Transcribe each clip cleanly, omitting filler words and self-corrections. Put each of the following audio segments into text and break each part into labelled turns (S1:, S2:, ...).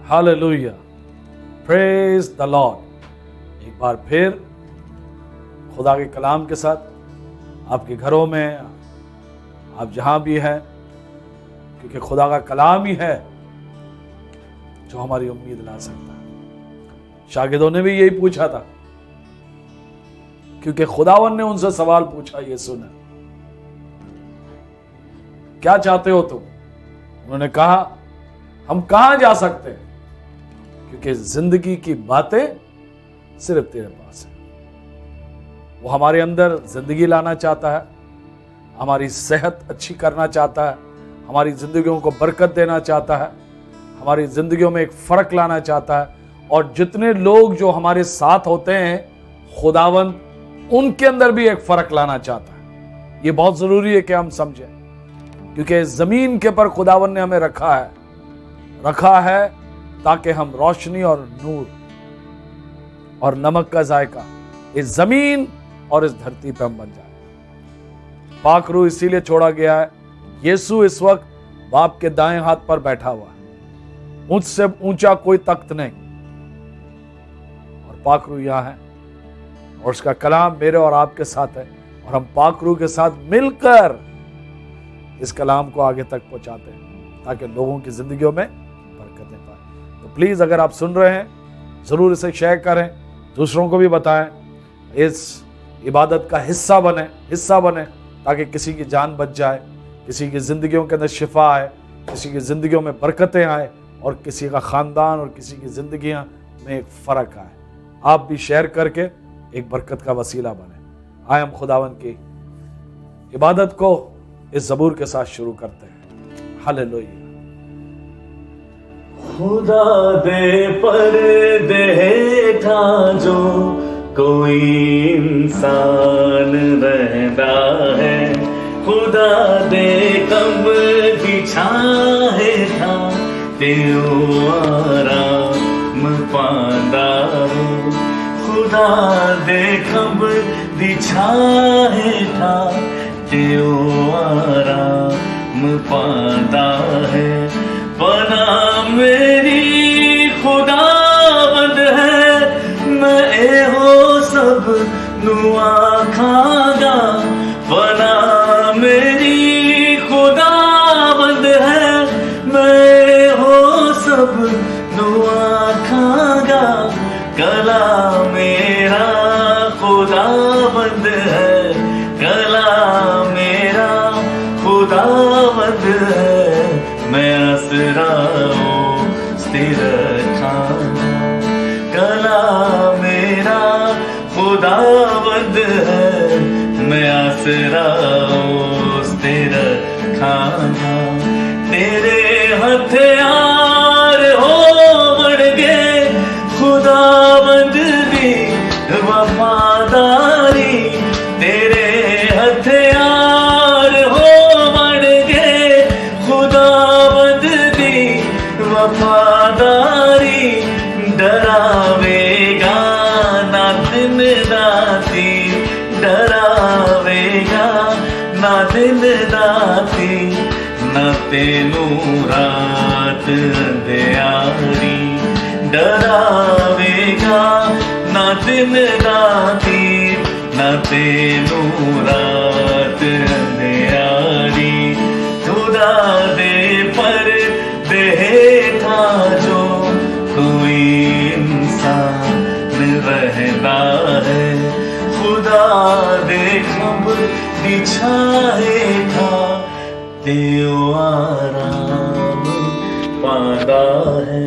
S1: Hallelujah, praise the Lord. एक बार फिर खुदा के कलाम के साथ आपके घरों में, आप जहां भी हैं, क्योंकि खुदा का कलाम ही है जो हमारी उम्मीद ला सकता है। शागिदों ने भी यही पूछा था, क्योंकि खुदावन ने उनसे सवाल पूछा, यीशु ने, क्या चाहते हो तुम? उन्होंने कहा, हम कहां जा सकते हैं, क्योंकि जिंदगी की बातें सिर्फ तेरे पास है। वो हमारे अंदर जिंदगी लाना चाहता है, हमारी सेहत अच्छी करना चाहता है, हमारी जिंदगियों को बरकत देना चाहता है, हमारी जिंदगियों में एक फर्क लाना चाहता है। और जितने लोग जो हमारे साथ होते हैं, खुदावंद उनके अंदर भी एक फर्क लाना चाहता है। ये बहुत जरूरी है कि हम समझें, क्योंकि जमीन के पर खुदावन ने हमें रखा है ताकि हम रोशनी और नूर और नमक का जायका इस जमीन और इस धरती पर हम बन जाए। पाक रूह इसीलिए छोड़ा गया है। यीशु इस वक्त बाप के दाएं हाथ पर बैठा हुआ है, मुझसे ऊंचा कोई तख्त नहीं, और पाक रूह यहां है, और उसका कलाम मेरे और आपके साथ है, और हम पाक रूह के साथ मिलकर इस कलाम को आगे तक पहुंचाते हैं ताकि लोगों की जिंदगियों में बरकतें पाए। तो प्लीज, अगर आप सुन रहे हैं, जरूर इसे शेयर करें, दूसरों को भी बताएं, इस इबादत का हिस्सा बने ताकि किसी की जान बच जाए, किसी की जिंदगियों के अंदर शिफा आए, किसी की जिंदगियों में बरकतें आए, और किसी का खानदान और किसी की जिंदगियां में एक फर्क आए। आप भी शेयर करके एक बरकत का वसीला बने। आए हम खुदावन की इबादत को इस ज़बूर के साथ शुरू करते हैं। हालेलुया।
S2: खुदा दे पर्दे था जो कोई इंसान रहता है, खुदा दे कब बिछाए था तेरो आराम पांदा हो, खुदा दे कब बिछाए था तेरो आराम पांदा है। पना मेरी खुदावंद है, मैं हो सब नुआ खागा। पना मेरी खुदावंद है, मैं हो सब नुआ खागा। कला मेरा खुदावंद है, कला मेरा खुदावंद है, मैं आसरा स्थिर खाना। कला मेरा खुदावंद है, मैं आसरा स्थिर खाना। तेरे हथियार हो बढ़ गए खुदावंद दी वफादारी। तेरे हथियार हो बढ़ गए खुदावंद दी वफादारी। डरावेगा ना दिन राती, डरावेगा ना दिन राती, ना तेनू रात अंधियारी। डरावेगा ना दिन राती, ना तेनू रात अंधियारी। खुदा दे पर दे था जो कोई इंसान रहता है, खुदा दे कब बिछाए था तेरो आराम पांदा है।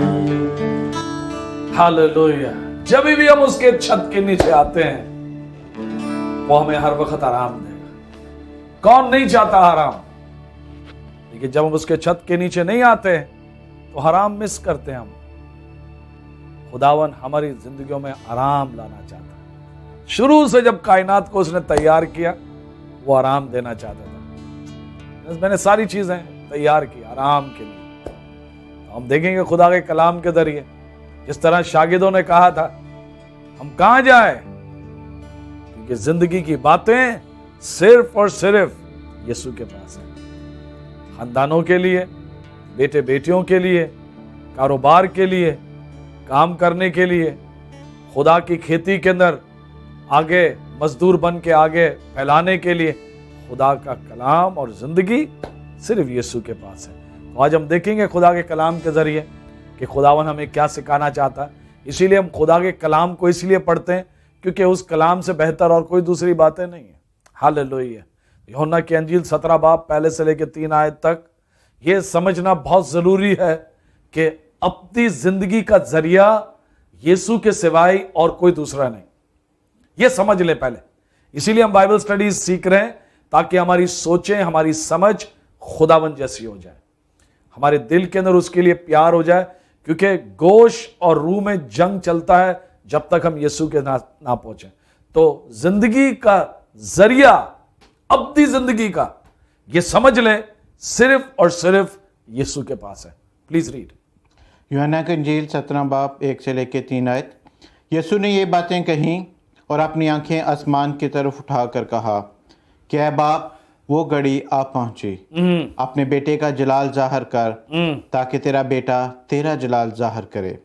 S1: हालेलुया। जब भी हम उसके छत के नीचे आते हैं, वो हमें हर वक्त आराम देगा। कौन नहीं चाहता आराम? लेकिन जब हम उसके छत के नीचे नहीं आते तो आराम मिस करते हैं हम। खुदावन हमारी जिंदगियों में आराम लाना चाहता है। शुरू से जब कायनात को उसने तैयार किया, वो आराम देना चाहता था। मैंने सारी चीजें तैयार की आराम के लिए। तो हम देखेंगे खुदा के कलाम के जरिए, जिस तरह शागिदों ने कहा था, हम कहां जाए, क्योंकि जिंदगी की बातें सिर्फ और सिर्फ यीशु के पास है। खानदानों के लिए, बेटे बेटियों के लिए, कारोबार के लिए, काम करने के लिए, खुदा की खेती के अंदर आगे मजदूर बन के आगे फैलाने के लिए खुदा का कलाम और जिंदगी सिर्फ यीशु के पास है। तो आज हम देखेंगे खुदा के कलाम के जरिए कि खुदावन हमें क्या सिखाना चाहता है। इसीलिए हम खुदा के कलाम को इसलिए पढ़ते हैं क्योंकि उस कलाम से बेहतर और कोई दूसरी बातें नहीं है। हालेलुया। यूहन्ना की अंजील 17 बाब पहले से लेकर 3 आयत तक ये समझना बहुत जरूरी है कि अपनी जिंदगी का जरिया यीशु के सिवाय और कोई दूसरा नहीं। ये समझ ले पहले। इसीलिए हम बाइबल स्टडीज सीख रहे हैं ताकि हमारी सोचें, हमारी समझ खुदावन जैसी हो जाए, हमारे दिल के अंदर उसके लिए प्यार हो जाए, क्योंकि गोश्त और रूह में जंग चलता है जब तक हम यीशु के ना पहुंचे। तो जिंदगी का जरिया, अपनी जिंदगी का, ये समझ लें सिर्फ और सिर्फ यीशु के पास है। प्लीज रीड
S3: यूहन्ना की इंजील 17 बाब 1 से लेकर 3 आयत। यीशु ने ये बातें कहीं और अपनी आंखें आसमान की तरफ उठाकर कहा कि ऐ बाप, वो घड़ी आ पहुंची, अपने बेटे का जलाल जाहिर कर ताकि तेरा बेटा तेरा जलाल जाहिर करे।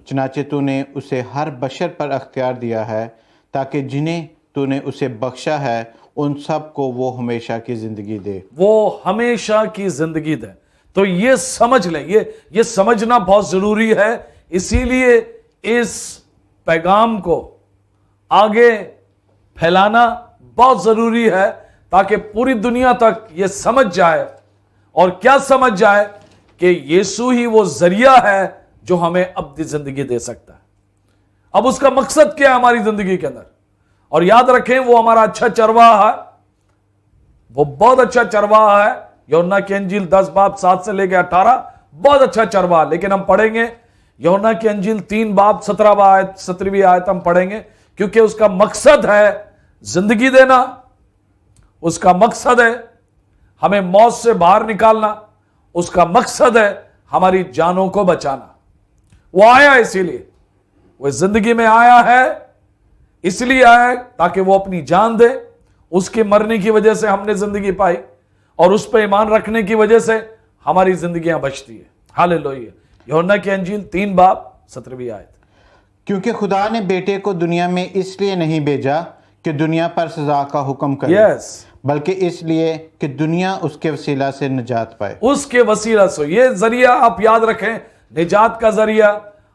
S3: चनाचे तूने उसे हर बशर पर अख्तियार दिया है ताकि जिन्हें तूने उसे बख्शा है उन सब को वो हमेशा की जिंदगी दे।
S1: वो हमेशा की जिंदगी दे। तो ये समझ लें, ये समझना बहुत जरूरी है। इसीलिए इस पैगाम को आगे फैलाना बहुत जरूरी है ताकि पूरी दुनिया तक ये समझ जाए। और क्या समझ जाए कि यीशु ही वो जरिया है जो हमें अपनी जिंदगी दे सकता है। अब उसका मकसद क्या है हमारी जिंदगी के अंदर? और याद रखें, वो हमारा अच्छा चरवाहा है, वो बहुत अच्छा चरवाहा है। यूहन्ना की अंजील 10 बाब 7 से लेकर 18 बहुत अच्छा चरवाहा। लेकिन हम पढ़ेंगे यूहन्ना की अंजील 3 बाब 17वीं आयत हम पढ़ेंगे, क्योंकि उसका मकसद है जिंदगी देना, उसका मकसद है हमें मौत से बाहर निकालना, उसका मकसद है हमारी जानों को बचाना। वो आया इसीलिए, वो जिंदगी में आया है इसलिए आया है ताकि वो अपनी जान दे। उसके मरने की वजह से हमने जिंदगी पाई और उस पर ईमान रखने की वजह से हमारी जिंदगियां बचती है। हालेलुया। यूहन्ना की अंजील 3 बाब 17वीं आयत।
S3: क्योंकि खुदा ने बेटे को दुनिया में इसलिए नहीं भेजा कि दुनिया पर सजा का हुक्म करे, बल्कि इसलिए कि दुनिया उसके वसीला से निजात पाए।
S1: उसके वसीला से, ये जरिया आप याद रखें, निजात का जरिया,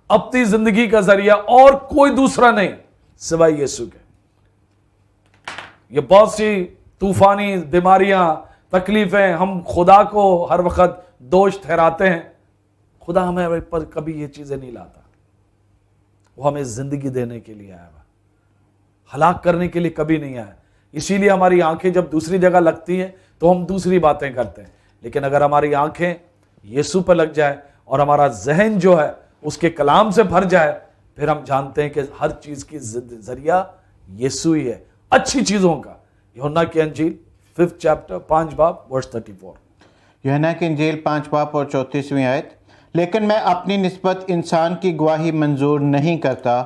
S1: अपनी जिंदगी का जरिया और कोई दूसरा नहीं सिवाय यीशु के। ये बहुत सी तूफानी बीमारियां, तकलीफें, हम खुदा को हर वक्त दोष ठहराते हैं। खुदा हमें पर कभी ये चीजें नहीं लाता। वो हमें जिंदगी देने के लिए आया हुआ, हलाक करने के लिए कभी नहीं आया। इसीलिए हमारी आंखें जब दूसरी जगह लगती हैं तो हम दूसरी बातें करते हैं। लेकिन अगर हमारी आंखें यीशु पर लग जाए और हमारा जहन जो है उसके कलाम से भर जाए, फिर हम जानते हैं कि हर चीज की जरिया यीशु ही है, अच्छी चीजों का। यूहन्ना की अंजील 5 चैप्टर 5 बाब वर्स 34।
S3: यूहन्ना की अंजील 5 बाब और 34वीं आयत। लेकिन मैं अपनी निस्बत इंसान की गवाही मंजूर नहीं करता,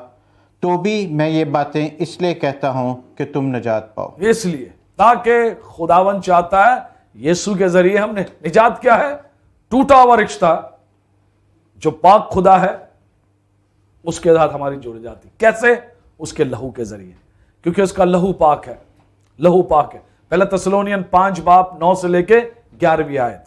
S3: तो भी मैं ये बातें इसलिए कहता हूं कि तुम निजात पाओ।
S1: इसलिए ताकि खुदावन चाहता है यीशु के जरिए हमने निजात। क्या है? टूटा हुआ रिश्ता जो पाक खुदा है उसके साथ हमारी जुड़ जाती। कैसे? उसके लहू के जरिए, क्योंकि उसका लहू पाक है, लहू पाक है। पहला तसलोनियन 5 बाब 9 से लेके 11वीं आयत।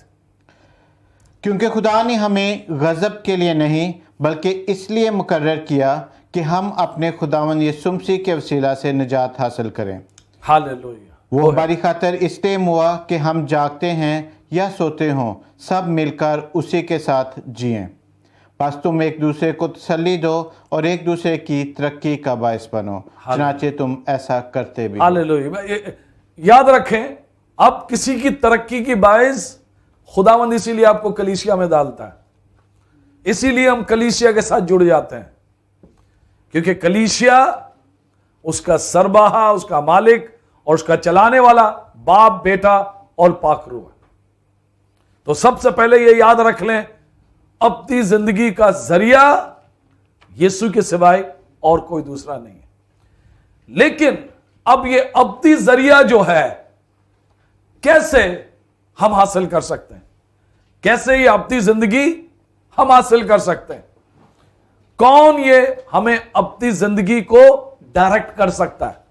S3: क्योंकि खुदा ने हमें गजब के लिए नहीं बल्कि इसलिए मुकर्रर किया कि हम अपने खुदावन यीशु मसीह के वसीला से निजात हासिल करें।
S1: हालेलुया।
S3: वो हमारी खातिर इसलिए हुआ कि हम जागते हैं या सोते हों, सब मिलकर उसी के साथ जिएं। बस तुम एक दूसरे को तसल्ली दो और एक दूसरे की तरक्की का बायस बनो, चनाचे तुम ऐसा करते भी।
S1: हालेलुया। याद रखें, अब किसी की तरक्की की बायस खुदावंद इसीलिए आपको कलीसिया में डालता है। इसीलिए हम कलीसिया के साथ जुड़ जाते हैं, क्योंकि कलीसिया उसका सरबाहा, उसका मालिक और उसका चलाने वाला बाप, बेटा और पाक रूह है। तो सबसे पहले ये याद रख लें, अपनी जिंदगी का जरिया यीशु के सिवाय और कोई दूसरा नहीं है। लेकिन अब ये अपनी जरिया जो है कैसे हम हासिल कर सकते हैं? कैसे ये अपनी जिंदगी हम हासिल कर सकते हैं? कौन ये हमें अपनी जिंदगी को डायरेक्ट कर सकता है?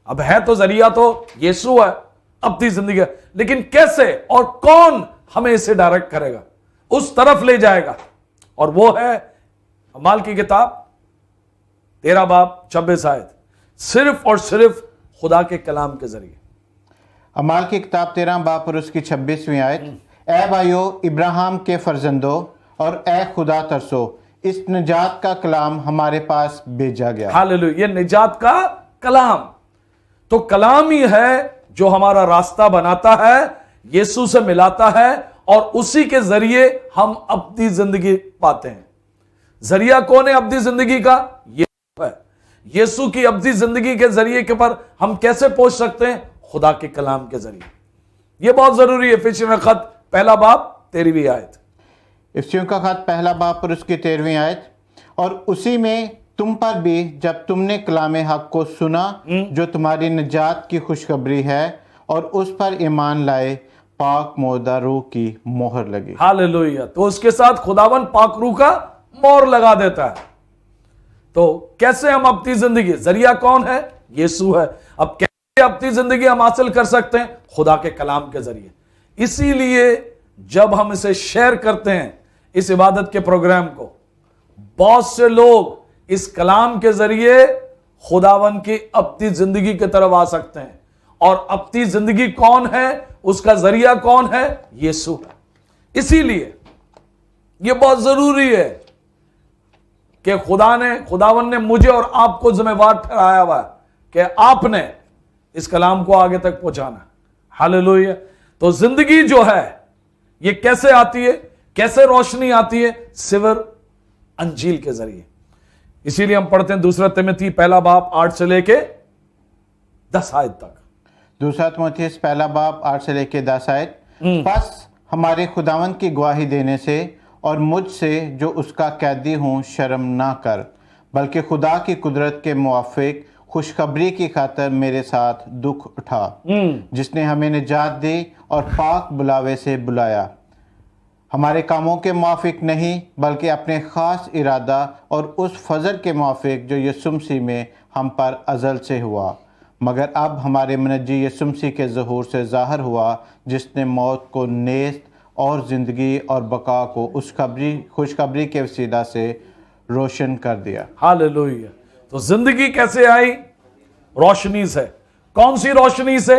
S1: अब है तो जरिया तो यीशु है अपनी जिंदगी, लेकिन कैसे और कौन हमें इसे डायरेक्ट करेगा, उस तरफ ले जाएगा? और वो है अमाल की किताब 13 बाब 26 आयत, सिर्फ और सिर्फ खुदा के कलाम के जरिए।
S3: अमाल की किताब 13 बाब और उसकी 26वीं आयत, ए भाइयों इब्राहिम के फर्जंदों और ए खुदा तरसो, इस निजात का कलाम हमारे पास भेजा गया।
S1: हालेलुया, ये निजात का कलाम, तो कलाम ही है जो हमारा रास्ता बनाता है, यीशु से मिलाता है, और उसी के जरिए हम अपनी जिंदगी पाते हैं। जरिया कौन है अपनी जिंदगी का? यीशु है। यीशु की अपनी जिंदगी के जरिए के पर हम कैसे पहुंच सकते हैं? खुदा के कलाम के जरिए। यह बहुत जरूरी है। इफिसियों का खत 1 बाब 13वीं आयत,
S3: इफिसियों का खत 1 बाब और उसकी 13वीं आयत, और उसी में तुम पर भी जब तुमने कलाम हक को सुना जो तुम्हारी निजात की खुशखबरी है, और उस पर ईमान लाए, पाक मोदा रूह की मोहर लगी।
S1: हालेलुया, तो उसके साथ खुदावन पाक रूह का मोहर लगा देता है। तो कैसे हम अपनी जिंदगी, जरिया कौन है? यीशु है। अब कैसे अपनी जिंदगी हम हासिल कर सकते हैं? खुदा के कलाम के जरिए। इसीलिए जब हम इसे शेयर करते हैं, इस इबादत के प्रोग्राम को, बहुत से लोग इस कलाम के जरिए खुदावन की अपनी जिंदगी की तरफ आ सकते हैं। और अपनी जिंदगी कौन है, उसका जरिया कौन है? यीशु है। इसीलिए यह बहुत जरूरी है कि खुदावन ने मुझे और आपको जिम्मेवार ठहराया हुआ है कि आपने इस कलाम को आगे तक पहुंचाना। हालेलुया। तो जिंदगी जो है ये कैसे आती है, कैसे रोशनी आती है? सिर्फ अंजील के जरिए। इसीलिए हम पढ़ते हैं 2 तिमोथी 1 बाब 8 से लेके 10 आयत तक।
S3: 2 तिमोथेयुस 1 बाब 8 से लेके 10 आयत, बस हमारे खुदावन की गवाही देने से और मुझसे जो उसका कैदी हूँ शर्म ना कर, बल्कि खुदा की कुदरत के मुवाफिक खुशखबरी की खातर मेरे साथ दुख उठा, जिसने हमें निजात दी और पाक बुलावे से बुलाया, हमारे कामों के मुवाफिक नहीं बल्कि अपने ख़ास इरादा और उस फजल के मुवाफिक जो यीशु मसीह में हम पर अज़ल से हुआ, मगर अब हमारे मनजी यीशु मसीह के ज़हूर से ज़ाहिर हुआ, जिसने मौत को नेस्त और ज़िंदगी और बका को उस खुशखबरी के वसीला से रोशन कर दिया।
S1: हालेलुया। तो जिंदगी कैसे आई? रोशनी से। कौन सी रोशनी से?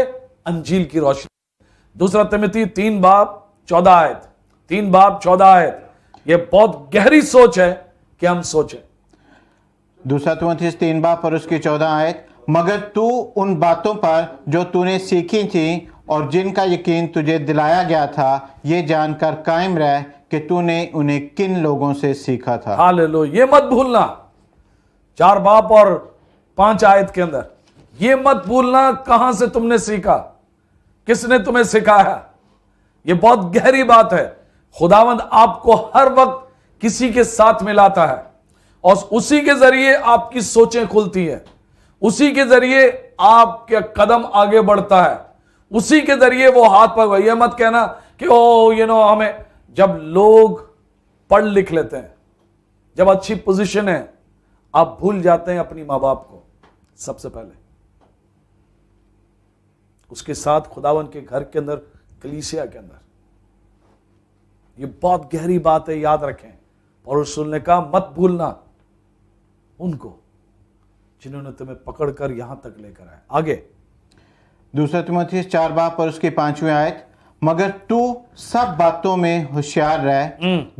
S1: अंजील की रोशनी। 2 तिमोथी 3 बाब 14 आयत, 3 बाब 14 आयत। ये बहुत गहरी सोच है कि हम सोचें।
S3: 2 तिमोथेयुस 3 बाब और उसकी 14 आयत, मगर तू उन बातों पर जो तूने सीखी थी और जिनका यकीन तुझे दिलाया गया था, ये जानकर कायम रह कि तूने उन्हें किन लोगों से सीखा था।
S1: हालेलुया। ये मत भूलना, 4 बाब और 5 आयत के अंदर ये मत भूलना कहां से तुमने सीखा, किसने तुम्हें सिखाया। ये बहुत गहरी बात है। खुदावंद आपको हर वक्त किसी के साथ मिलाता है और उसी के जरिए आपकी सोचें खुलती है, उसी के जरिए आपके कदम आगे बढ़ता है, उसी के जरिए वो हाथ पर। यह मत कहना कि ओ हमें, जब लोग पढ़ लिख लेते हैं, जब अच्छी पोजीशन है, आप भूल जाते हैं अपनी माँ बाप को। सबसे पहले उसके साथ खुदावन के घर के अंदर, कलीसिया के अंदर। ये बहुत गहरी बात है, याद रखें। और रसूल ने कहा मत भूलना उनको जिन्होंने तुम्हें पकड़कर यहां तक लेकर आए। आगे
S3: 2 तिमोथेयुस 4 बाब और उसकी 5वीं आयत, मगर तू सब बातों में होशियार रह,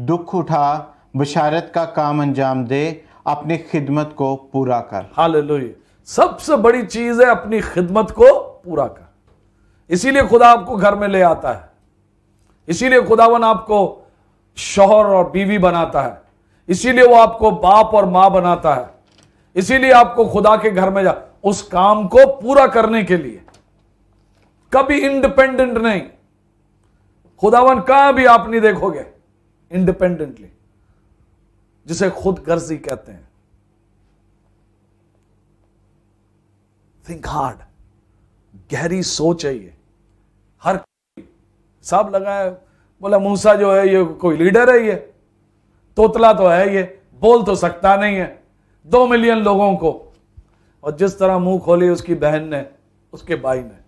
S3: दुख उठा, बशारत का काम अंजाम दे, अपनी खिदमत को पूरा कर।
S1: हालेलुया। सबसे बड़ी चीज है अपनी खिदमत को पूरा कर। इसीलिए खुदा आपको घर में ले आता है, इसीलिए खुदावन आपको शौहर और बीवी बनाता है, इसीलिए वो आपको बाप और मां बनाता है, इसीलिए आपको खुदा के घर में जा उस काम को पूरा करने के लिए। कभी इंडिपेंडेंट नहीं। खुदावन कहां भी आप नहीं देखोगे इंडिपेंडेंटली, जिसे खुद गर्जी कहते हैं। थिंक हार्ड, गहरी सोच है ये। हर सब लगा है, बोला मूसा जो है ये कोई लीडर है, ये तोतला तो है, ये बोल तो सकता नहीं है 2 मिलियन लोगों को, और जिस तरह मुंह खोली उसकी बहन ने, उसके भाई ने।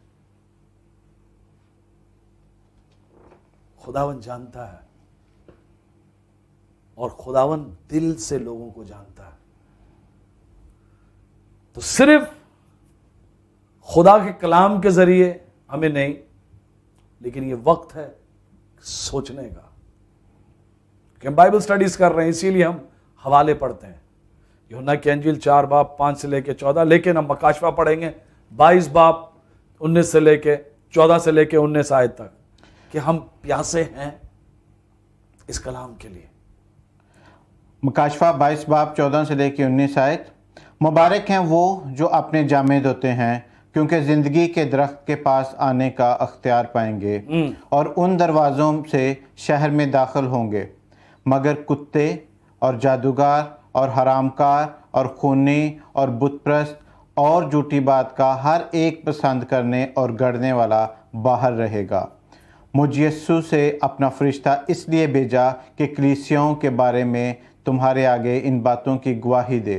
S1: खुदावन जानता है, और खुदावन दिल से लोगों को जानता है। तो सिर्फ खुदा के कलाम के जरिए हमें नहीं, लेकिन ये वक्त है सोचने का, कि हम बाइबल स्टडीज कर रहे हैं, इसीलिए हम हवाले पढ़ते हैं। यूहन्ना की अंजील 4 बाब 5 से लेके 14, लेकिन हम मकाशवा पढ़ेंगे 22 बाब 19 से लेके 14 से लेके 19 आयत तक, कि हम प्यासे हैं इस कलाम के लिए।
S3: मकाशवा 22 बाब 14 से लेके 19 आयत। मुबारक हैं वो जो अपने जामे धोते हैं, क्योंकि ज़िंदगी के दरख्त के पास आने का अख्तियार पाएंगे और उन दरवाज़ों से शहर में दाखिल होंगे। मगर कुत्ते और जादूगर और हरामकार और खूनी और बुतप्रस्त और झूठी बात का हर एक पसंद करने और गढ़ने वाला बाहर रहेगा। मुझ यस्सु से अपना फरिश्ता इसलिए भेजा कि कलीसियाओं के बारे में तुम्हारे आगे इन बातों की गवाही दे।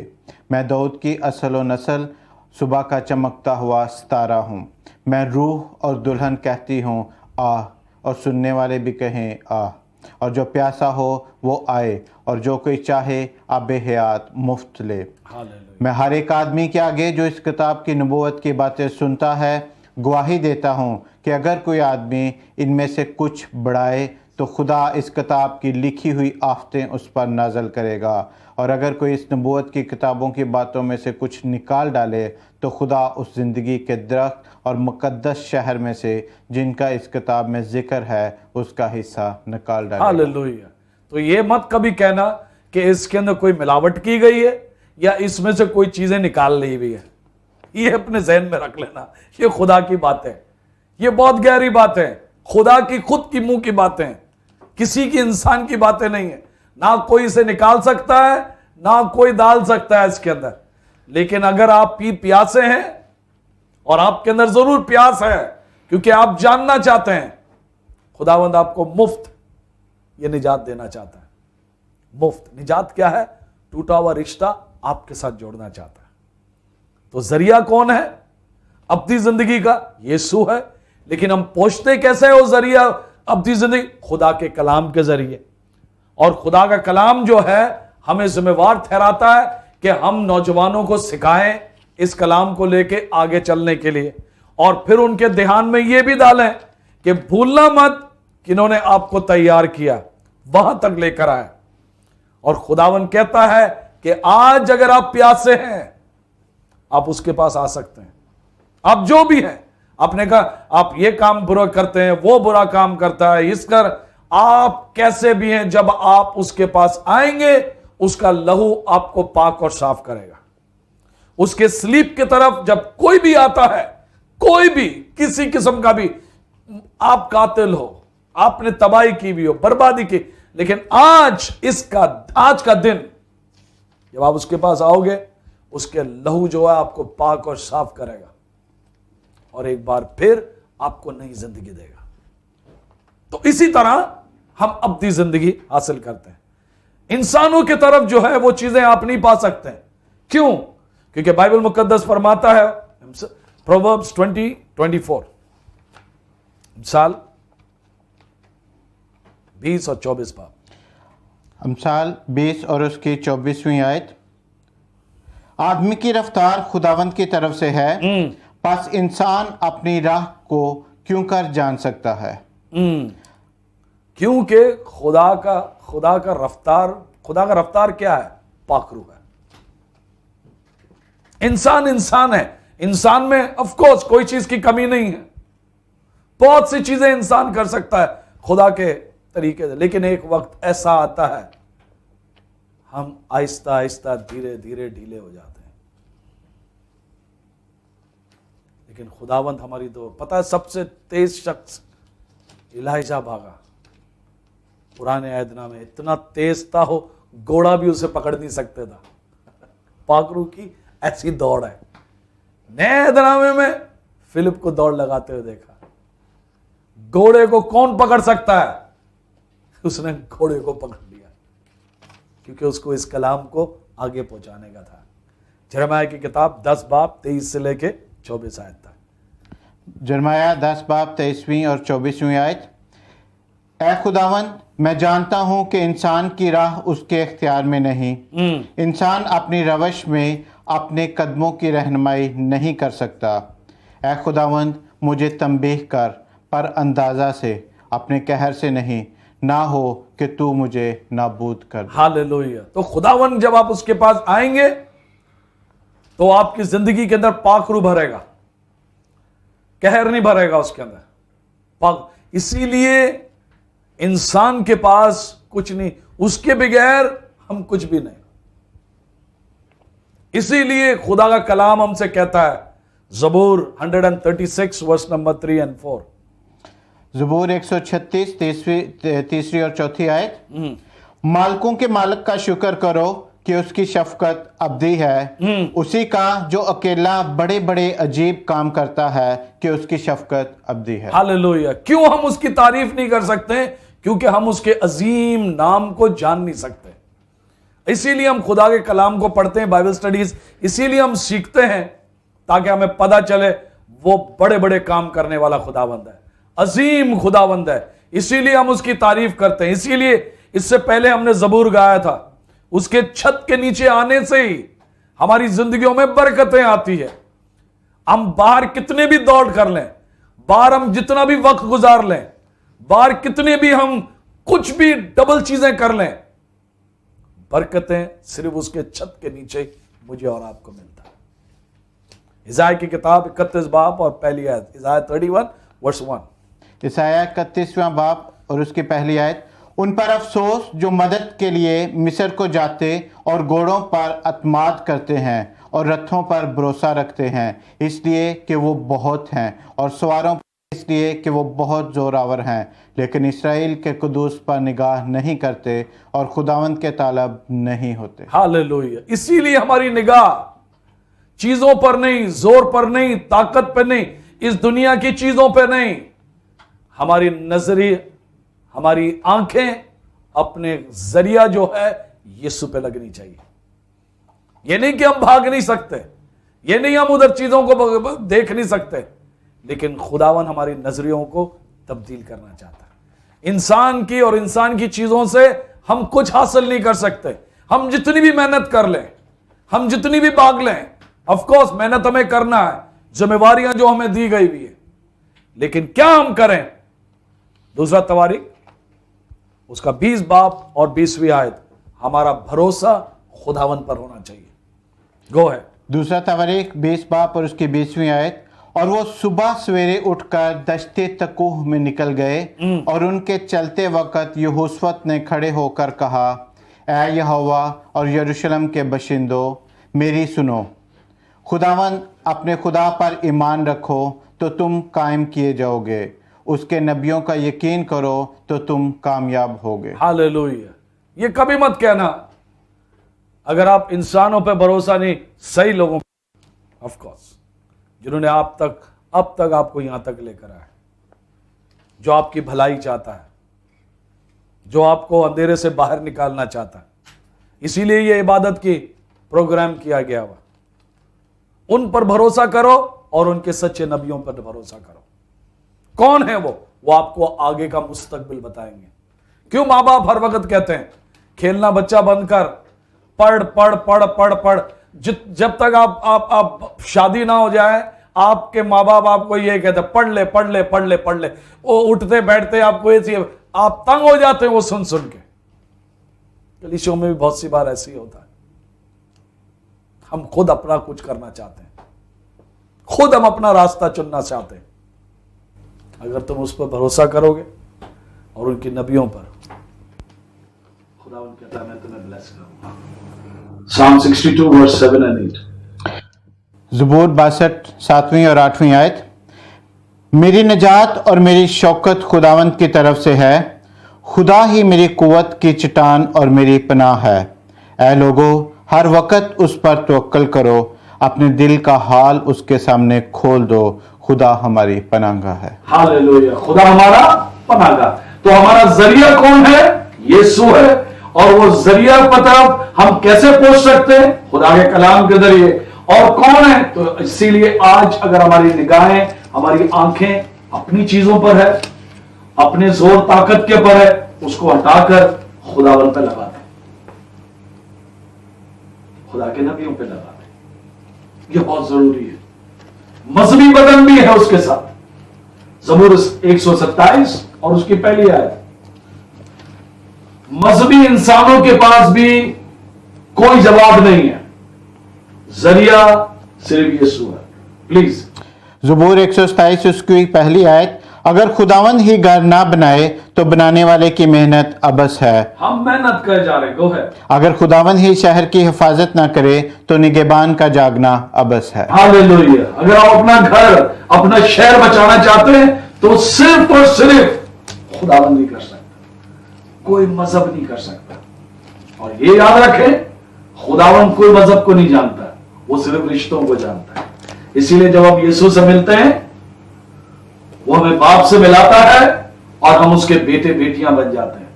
S3: मैं दाऊद की असल व नस्ल, सुबह का चमकता हुआ सितारा हूँ। मैं रूह और दुल्हन कहती हूँ आह, और सुनने वाले भी कहें आह। और जो प्यासा हो वो आए, और जो कोई चाहे आबे हयात मुफ्त ले। मैं हर एक आदमी के आगे जो इस किताब की नबूवत की बातें सुनता है गवाही देता हूँ कि अगर कोई आदमी इनमें से कुछ बढ़ाए तो खुदा इस किताब की लिखी हुई आफतें उस पर नाजल करेगा, और अगर कोई इस नबूवत की किताबों की बातों में से कुछ निकाल डाले तो खुदा उस ज़िंदगी के दरख्त और मुक़द्दस शहर में से जिनका इस किताब में जिक्र है उसका हिस्सा निकाल डालेगा।
S1: हालेलुया। तो ये मत कभी कहना कि इसके अंदर कोई मिलावट की गई है या इसमें से कोई चीजें निकाल ली हुई है। ये अपने जहन में रख लेना, ये खुदा की बात है, ये बहुत गहरी बात है, खुदा की खुद की मुंह की बातें हैं, किसी की इंसान की बातें नहीं है। ना कोई इसे निकाल सकता है, ना कोई डाल सकता है इसके अंदर। लेकिन अगर आप प्यासे हैं, और आपके अंदर जरूर प्यास है क्योंकि आप जानना चाहते हैं, खुदावंद आपको मुफ्त ये निजात देना चाहता है। मुफ्त निजात क्या है? टूटा हुआ रिश्ता आपके साथ जोड़ना चाहता है। तो जरिया कौन है अपनी जिंदगी का? यीशु है। लेकिन हम पहुंचते कैसे हो जरिया अपनी जिंदगी? खुदा के कलाम के जरिए। और खुदा का कलाम जो है हमें जिम्मेवार ठहराता है कि हम नौजवानों को सिखाएं इस कलाम को लेके आगे चलने के लिए, और फिर उनके ध्यान में यह भी डालें कि भूलना मत कि इन्होंने आपको तैयार किया, वहां तक लेकर आए। और खुदावन कहता है कि आज अगर आप प्यासे हैं आप उसके पास आ सकते हैं। आप जो भी हैं, आपने कहा आप ये काम बुरा करते हैं, वो बुरा काम करता है, इस कर, आप कैसे भी हैं, जब आप उसके पास आएंगे उसका लहू आपको पाक और साफ करेगा। उसके स्लीप की तरफ जब कोई भी आता है, कोई भी किसी किस्म का भी, आप कातिल हो, आपने तबाही की भी हो, बर्बादी की, लेकिन आज का दिन जब आप उसके पास आओगे, उसके लहू जो है आपको पाक और साफ करेगा, और एक बार फिर आपको नई जिंदगी देगा। तो इसी तरह हम अपनी जिंदगी हासिल करते हैं। इंसानों की तरफ जो है वो चीजें आप नहीं पा सकते। क्यों? क्योंकि बाइबल मुकद्दस फरमाता है, प्रोवर्ब्स 20:24, मिसाल 20 और 24 पाप।
S3: अमसाल 20 और उसकी 24वीं आयत। आदमी की रफ्तार खुदावंद की तरफ से है, बस इंसान अपनी राह को क्यों कर जान सकता है?
S1: क्योंकि खुदा का रफ्तार क्या है? पाकरू है। इंसान है, इंसान में ऑफ कोर्स कोई चीज की कमी नहीं है, बहुत सी चीजें इंसान कर सकता है खुदा के तरीके से, लेकिन एक वक्त ऐसा आता है हम आहिस्ता आहिस्ता धीरे धीरे ढीले हो जाते हैं। लेकिन खुदावंत हमारी तो पता है, सबसे तेज शख्स इलाइजा भागा पुराने अहदनामे में, इतना तेज था हो घोड़ा भी उसे पकड़ नहीं सकते था। पाकरू की ऐसी दौड़ है। नए अहदनामे में फिलिप को दौड़ लगाते हुए देखा। घोड़े को कौन पकड़ सकता है? उसने घोड़े को पकड़ लिया। क्योंकि उसको इस कलाम को आगे पहुंचाने का था। यिर्मयाह की किताब 10 बाब 23 से लेके 24 आयत तक।
S3: यिर्मयाह 10 बाब 23वीं और 24वीं आयत। ऐ खुदावन, मैं जानता हूं कि इंसान की राह उसके इख्तियार में नहीं। इंसान अपनी रवश में अपने कदमों की रहनुमाई नहीं कर सकता। ऐ खुदावंद, मुझे तंबीह कर, पर अंदाज़ा से, अपने कहर से नहीं, ना हो कि तू मुझे नाबूद कर दे।
S1: हालेलुया। तो खुदावन जब आप उसके पास आएंगे तो आपकी जिंदगी के अंदर पाखरू भरेगा, कहर नहीं भरेगा उसके अंदर पाक। इसीलिए इंसान के पास कुछ नहीं, उसके बगैर हम कुछ भी नहीं। इसीलिए खुदा का कलाम हमसे कहता है, ज़बूर 136 वर्स नंबर 3 और 4।
S3: ज़बूर 136 तीसरी और चौथी आयत। मालकों के मालिक का शुक्र करो कि उसकी शफकत अब्दी है, उसी का जो अकेला बड़े बड़े अजीब काम करता है कि उसकी शफकत अब्दी है।
S1: हालेलुया। क्यों हम उसकी तारीफ नहीं कर सकते? क्योंकि हम उसके अजीम नाम को जान नहीं सकते। इसीलिए हम खुदा के कलाम को पढ़ते हैं, बाइबल स्टडीज इसीलिए हम सीखते हैं, ताकि हमें पता चले वो बड़े बड़े काम करने वाला खुदावंद है, अजीम खुदावंद है। इसीलिए हम उसकी तारीफ करते हैं। इसीलिए इससे पहले हमने ज़बूर गाया था, उसके छत के नीचे आने से ही हमारी जिंदगियों में बरकतें आती है। हम बाहर कितने भी दौड़ कर लें, बाहर हम जितना भी वक्त गुजार लें, बाहर कितने भी हम कुछ भी डबल चीजें कर लें, बरकतें सिर्फ उसके छत के नीचे मुझे और आपको मिलता है। इज़ाया की किताब 31 बाब और पहली आयत, इज़ाया 31 वर्स 1।
S3: इज़ाया 31वां बाब और उसकी पहली आयत। उन पर अफसोस जो मदद के लिए मिस्र को जाते और घोड़ों पर अतमाद करते हैं और रथों पर भरोसा रखते हैं, इसलिए कि वो बहुत हैं, और सवारों पर इसलिए कि वो बहुत जोरावर हैं, लेकिन इसराइल के कुदूस पर निगाह नहीं करते और खुदावंद के तालब नहीं होते।
S1: हालेलुया। इसीलिए हमारी निगाह चीजों पर नहीं, जोर पर नहीं, ताकत पर नहीं, इस दुनिया की चीजों पर नहीं, हमारी नजरी, हमारी आंखें अपने जरिया जो है यीशु पे लगनी चाहिए। ये नहीं कि हम भाग नहीं सकते, ये नहीं हम उधर चीजों को देख नहीं सकते, लेकिन खुदावन हमारी नजरियों को तब्दील करना चाहता है। इंसान की और इंसान की चीजों से हम कुछ हासिल नहीं कर सकते। हम जितनी भी मेहनत कर लें, हम जितनी भी भाग लें, ऑफ कोर्स मेहनत हमें करना है, जिम्मेवारियां जो हमें दी गई हुई है, लेकिन क्या हम करें? दूसरा तवारीख उसका 20 बाब और 20वीं आयत, हमारा भरोसा खुदावन पर होना चाहिए। गो है
S3: दूसरा तवारीख 20 बाब और उसकी 20वीं आयत। और वो सुबह सवेरे उठकर दश्ते तकूह में निकल गए, और उनके चलते वक्त यहोशुवत ने खड़े होकर कहा, ऐ यहोवा और यरूशलेम के बशिंदों, मेरी सुनो। खुदावन अपने खुदा पर ईमान रखो तो तुम कायम किए जाओगे, उसके नबियों का यकीन करो तो तुम कामयाब होगे।
S1: हालेलुया। ये कभी मत कहना अगर आप इंसानों पे भरोसा नहीं, सही लोगों पे, ऑफ कोर्स, जिन्होंने अब तक आपको यहां तक लेकर आया, जो आपकी भलाई चाहता है, जो आपको अंधेरे से बाहर निकालना चाहता है। इसीलिए ये इबादत की प्रोग्राम किया गया हुआ। उन पर भरोसा करो और उनके सच्चे नबियों पर भरोसा करो। कौन है वो आपको आगे का मुस्तकबिल बताएंगे। क्यों माँ बाप हर वक्त कहते हैं खेलना बच्चा बंद कर, पढ़ पढ़ पढ़ पढ़ पढ़, जब तक आप शादी ना हो जाए, आपके माँ बाप आपको ये कहते पढ़ ले पढ़ ले पढ़ ले पढ़ ले। वो उठते बैठते आपको ये चाहिए, आप तंग हो जाते हैं वो सुन सुन के। कलीसियों में भी बहुत सी बार ऐसे ही होता है। हम खुद अपना कुछ करना चाहते हैं, खुद हम अपना रास्ता चुनना चाहते हैं। अगर तुम उस पर भरोसा करोगे और उनकी नबियों पर, खुदा उनके कहता है मैं तुम्हें ब्लेस करूंगा। Psalm 62 verse 7 and 8।
S3: ज़बूर 62 7वीं और 8वीं आयत। मेरी निजात और मेरी शौकत खुदावंद की तरफ से है, खुदा ही मेरी कुव्वत की चट्टान और मेरी पनाह है। ऐ लोगों, हर वक्त उस पर तवक्कल करो, अपने दिल का हाल उसके सामने खोल दो, खुदा हमारी पनाहगाह है।
S1: हालेलुया। खुदा हमारा पनाहगाह। तो हमारा जरिया कौन है? यीशु है। और वो जरिया पता हम कैसे पहुंच सकते हैं? खुदा के कलाम के जरिए। और कौन है? तो इसीलिए आज अगर हमारी निगाहें, हमारी आंखें अपनी चीजों पर है, अपने जोर ताकत के पर है, उसको हटाकर खुदावन पे लगा दें, खुदा के नबियों पे लगा दें। यह बहुत जरूरी है। मजहबी बदन भी है उसके साथ। ज़बूर 127 और उसकी पहली आयत, मजहबी इंसानों के पास भी कोई जवाब नहीं है, जरिया सिर्फ यीशु है। प्लीज
S3: ज़बूर 127 उसकी पहली आयत, अगर खुदावंद ही घर ना बनाए तो बनाने वाले की मेहनत अबस है।
S1: हम मेहनत कर जा रहे, गो है।
S3: अगर खुदावंद ही शहर की हिफाजत ना करे तो निगहबान का जागना अबस है।
S1: हालेलुया। अगर आप अपना घर, अपना शहर बचाना चाहते हैं तो सिर्फ और सिर्फ खुदावंद नहीं कर सकता, कोई मजहब नहीं कर सकता। और ये याद रखें, खुदावंद कोई मजहब को नहीं जानता, वो सिर्फ रिश्तों को जानता है। इसीलिए जब हम यीशु से मिलते हैं, वो हमें बाप से मिलाता है और हम उसके बेटे बेटियां बन जाते हैं,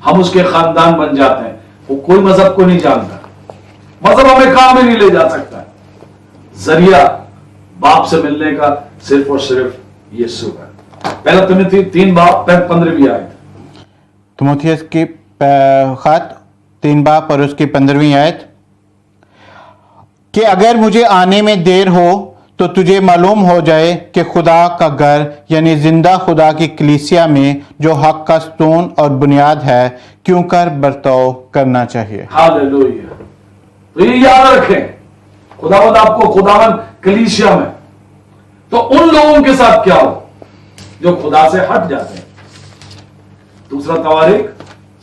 S1: हम उसके खानदान बन जाते हैं। वो कोई मजहब को नहीं जानता, मजहब हमें काम में नहीं ले जा सकता। जरिया बाप से मिलने का सिर्फ और सिर्फ यीशु है। पहला तिमोथी 3:15 आयत,
S3: तिमोथियस की खत 3 बाब और उसकी 15वीं आयत, कि अगर मुझे आने में देर हो तो तुझे मालूम हो जाए कि खुदा का घर यानी जिंदा खुदा की कलीसिया में जो हक का स्तून और बुनियाद है, क्यों कर बर्ताव करना चाहिए।
S1: हालेलुया। तो ये याद रखें, खुदावंद आपको खुदावंद कलीसिया में, तो उन लोगों के साथ क्या हो जो खुदा से हट जाते हैं। दूसरा तवारीख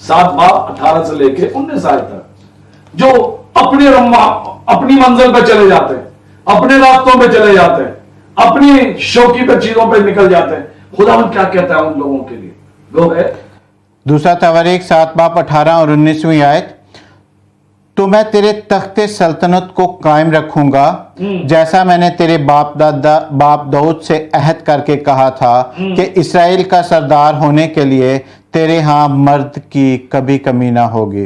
S1: 7:18 से लेके 19 आयत तक, जो अपनी मंजिल पे चले जाते हैं, अपने रास्तों पे चले जाते हैं, अपनी शौकी पे चीजों पे निकल जाते हैं। खुदावंद क्या कहता है उन लोगों के लिए? गो है
S3: दूसरा तवारीख 7:18 और 19वीं आयत, तो मैं तेरे तख्ते सल्तनत को कायम रखूंगा जैसा मैंने तेरे बाप दाऊद से अहद करके कहा था कि इसराइल का सरदार होने के लिए तेरे यहाँ मर्द की कभी कमी ना होगी।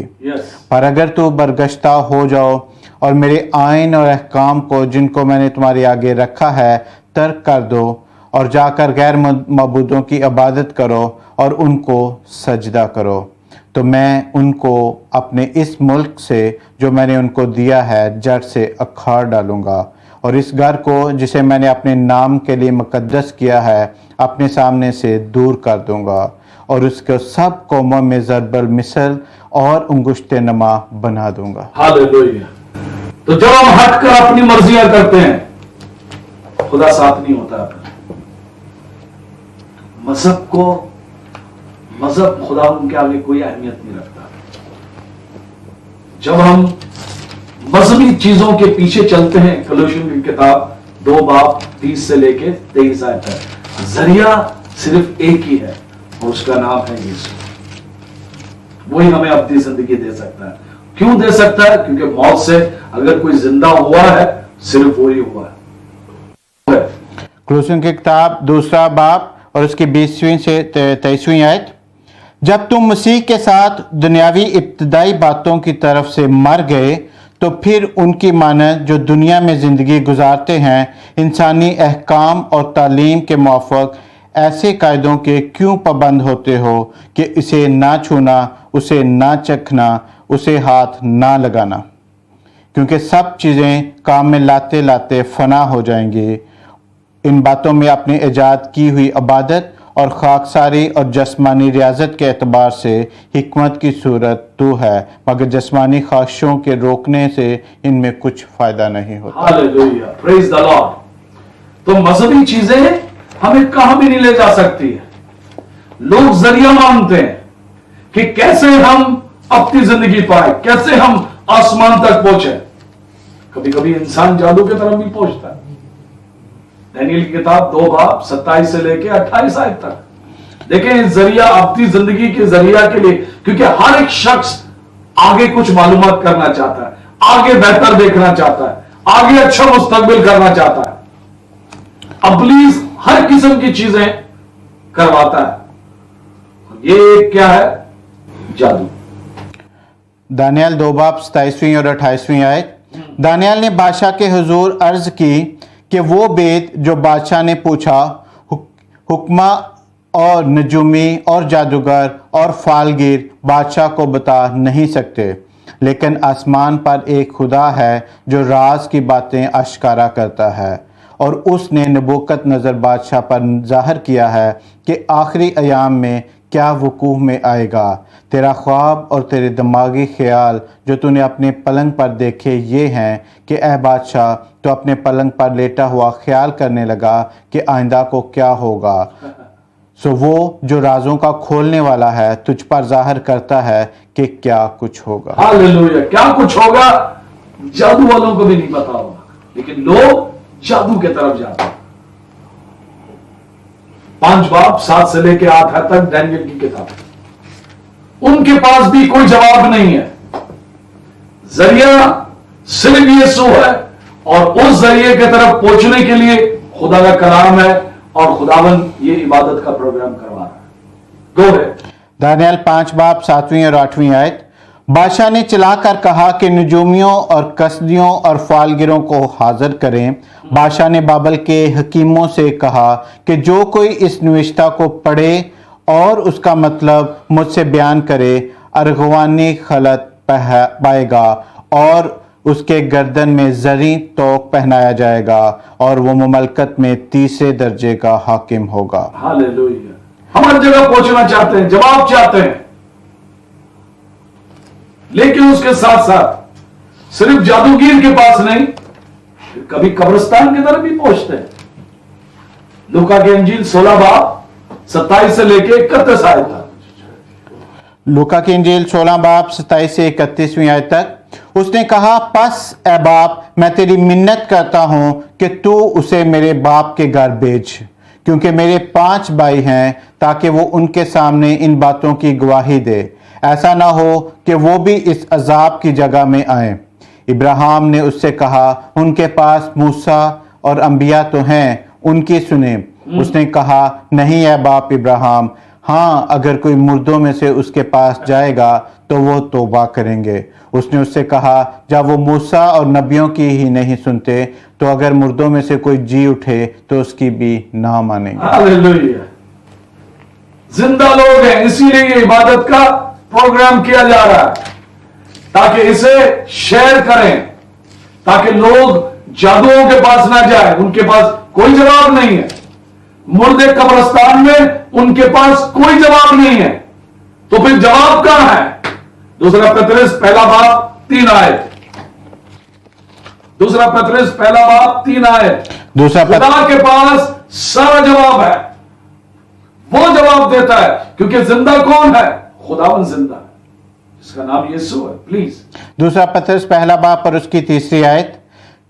S3: पर अगर तू बरगश्ता हो जाओ और मेरे आइन और अहकाम को जिनको मैंने तुम्हारे आगे रखा है तर्क कर दो और जाकर गैर मबूदों की इबादत करो और उनको सजदा करो, तो मैं उनको अपने इस मुल्क से जो मैंने उनको दिया है जड़ से अखाड़ डालूंगा और इस घर को जिसे मैंने अपने नाम के लिए मुकद्दस किया है अपने सामने से दूर कर दूंगा और उसको सब कौमों में ज़रबल मिसल और अंगुश्ते नमा बना दूंगा।
S1: हालेलुया। तो जब हम हटकर अपनी मर्जियां करते हैं, खुदा साथ नहीं होता। मजहब खुदा उनके आगे कोई अहमियत नहीं रखता। जब हम मजहबी चीजों के पीछे चलते हैं, कलोसियों की किताब 2:30 से लेके 23 आयत तक, जरिया सिर्फ एक ही है और उसका नाम है यीशु। वही हमें अपनी जिंदगी दे सकता है। क्यों दे सकता है? क्योंकि मौत से अगर कोई जिंदा हुआ है, सिर्फ वही हुआ है।
S3: कलोसियों की किताब 2 बाब और उसकी 20वीं से 23वीं आयत, जब तुम मसीह के साथ दुनियावी इब्तदाई बातों की तरफ से मर गए तो फिर उनकी मानद जो दुनिया में ज़िंदगी गुजारते हैं इंसानी अहकाम और तालीम के मुआफ़िक ऐसे कायदों के क्यों पाबंद होते हो कि इसे ना छूना, उसे ना चखना, उसे हाथ ना लगाना, क्योंकि सब चीज़ें काम में लाते लाते फना हो जाएंगी। इन बातों में अपनी ईजाद की हुई इबादत और खाकसारी और जस्मानी रियाजत के एतबार से हिकमत की सूरत तो है, मगर जस्मानी ख्वाहिशों के रोकने से इनमें कुछ फायदा नहीं होता।
S1: Hallelujah, praise the Lord. तो मजहबी चीजें हमें कहां भी नहीं ले जा सकती है। लोग जरिया मानते हैं कि कैसे हम अपनी जिंदगी पाए, कैसे हम आसमान तक पहुंचे। कभी कभी इंसान जादू की तरफ भी पहुंचता है। दानियल की किताब 2:27 से लेके 28 आयत तक देखें, जरिया अपनी जिंदगी के जरिया के लिए, क्योंकि हर एक शख्स आगे कुछ मालूमात करना चाहता है, आगे बेहतर देखना चाहता है, आगे अच्छा मुस्तकबिल करना चाहता है। इब्लीस हर किस्म की चीजें करवाता है। ये क्या है? जादू।
S3: दानियल 2 बाब 27वीं और 28वीं आयत। दानियल ने बादशाह के हुजूर अर्ज की कि वो बेद जो बादशाह ने पूछा हुक्मा और नजूमी और जादूगर और फालगिर बादशाह को बता नहीं सकते, लेकिन आसमान पर एक खुदा है जो राज की बातें आश्कारा करता है, और उसने नबूकत नज़र बादशाह पर जाहिर किया है कि आखिरी अयाम में क्या वकूह में आएगा। तेरा ख्वाब और तेरे दिमागी ख्याल जो तूने अपने पलंग पर देखे ये हैं कि ए बादशाह, तो अपने पलंग पर लेटा हुआ ख्याल करने लगा कि आइंदा को क्या होगा। सो वो जो राजों का खोलने वाला है तुझ पर जाहिर करता है कि क्या कुछ होगा।
S1: हालेलुया। क्या कुछ होगा जादू वालों को भी नहीं पता होगा, लेकिन लोग जादू के तरफ जाते हैं। 5 बाब 7 से लेके 8 तक दानियल की किताब, उनके पास भी कोई जवाब नहीं है। जरिया सिर्फ यीशु है, और उस जरिए की तरफ पहुंचने के लिए खुदा का कलाम है, और खुदावन ये इबादत का प्रोग्राम करवा रहा है। 2 है
S3: दानियल 5 बाब 7वीं और 8वीं आयत। बादशाह ने चिल्लाकर कहा कि नजूमियों और कसदियों और फालगिरों को हाजिर करें। बादशाह ने बाबल के हकीमों से कहा कि जो कोई इस नविश्ता को पढ़े और उसका मतलब मुझसे बयान करे, अरगवानी खलत पाएगा, और उसके गर्दन में जरी तोक पहनाया जाएगा, और वो मुमलकत में 3 दर्जे का हाकिम होगा।
S1: हालेलुया। हम हर जगह पहुंचना चाहते हैं, जवाब चाहते हैं, लेकिन उसके साथ साथ सिर्फ जादूगर के पास नहीं, कभी कब्रिस्तान की तरफ भी पहुंचते हैं। लूका की इंजील 16 बाब 27 से लेके 31 आयत तक।
S3: लूका की इंजील 16 बाब 27 से 31वीं आयत तक। उसने कहा, पस ए बाप, मैं तेरी मिन्नत करता हूं कि तू उसे मेरे बाप के घर भेज, क्योंकि मेरे 5 भाई हैं, ताकि वो उनके सामने इन बातों की गवाही दे। ऐसा ना हो कि वो भी इस अजाब की जगह में आए। इब्राहिम ने उससे कहा, उनके पास मूसा और अंबिया तो हैं, उनकी सुने। उसने कहा, नहीं है बाप इब्राहिम, हाँ, अगर कोई मुर्दों में से उसके पास जाएगा तो वो तौबा करेंगे। उसने उससे कहा, जब वो मूसा और नबियों की ही नहीं सुनते, तो अगर मुर्दों में से कोई जी उठे तो उसकी भी ना मानेंगे।
S1: हालेलुया। जिंदा लोग हैं, इसीलिए ये इबादत का प्रोग्राम किया जा रहा है, ताकि इसे शेयर करें, ताकि लोग जादुओं के पास ना जाए। उनके पास कोई जवाब नहीं है। मुर्दे कब्रिस्तान में, उनके पास कोई जवाब नहीं है। तो फिर जवाब कहां है? 2 पतरस 1 बाब 3 आयत। 2 पतरस 1 बाब 3 आयत। खुदा के पास सारा जवाब है। वो जवाब देता है, क्योंकि जिंदा कौन है? खुदावन जिंदा है, जिसका नाम यीशु है। प्लीज
S3: 2 पतरस 1 बाब पर उसकी 3री आयत।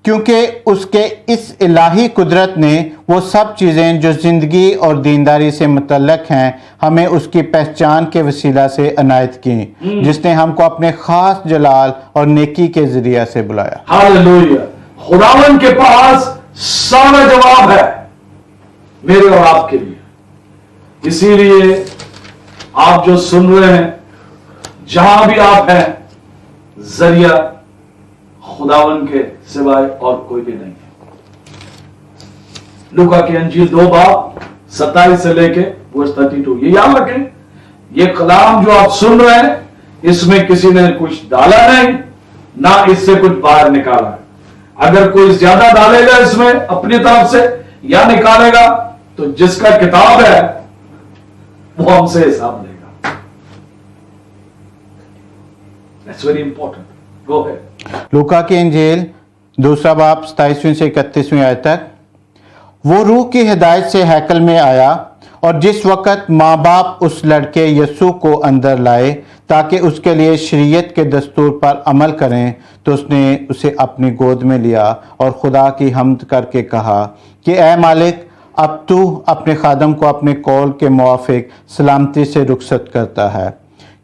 S3: क्योंकि उसके इस इलाही कुदरत ने वो सब चीज़ें जो ज़िंदगी और दीनदारी से मुतल्लक हैं हमें उसकी पहचान के वसीला से अनायत की, जिसने हमको अपने ख़ास जलाल और नेकी के ज़रिया से बुलाया।
S1: हालेलुया। खुदावन के पास सारा जवाब है मेरे और आपके लिए। इसीलिए आप जो सुन रहे हैं, जहां भी आप हैं, जरिया खुदावन के सिवाय और कोई भी नहीं है। लूका की अंजील 2 बाब 27 से लेके वर्स 32। ये याद रखें, ये कलाम जो आप सुन रहे हैं, इसमें किसी ने कुछ डाला नहीं, ना इससे कुछ बाहर निकाला है। अगर कोई ज्यादा डालेगा इसमें अपनी तरफ से या निकालेगा, तो जिसका किताब है वो हमसे हिसाब लेगा। That's very important. गो है
S3: लूका की इंजील 2 बाब 27वीं से 31वीं आयत तक। वो रूह की हिदायत से हैकल में आया, और जिस वक़्त माँ बाप उस लड़के यसू को अंदर लाए ताकि उसके लिए शरीयत के दस्तूर पर अमल करें, तो उसने उसे अपनी गोद में लिया और खुदा की हम्द करके कहा कि ए मालिक, अब तू अपने खादम को अपने कौल के मुआफिक सलामती से रुखसत करता है,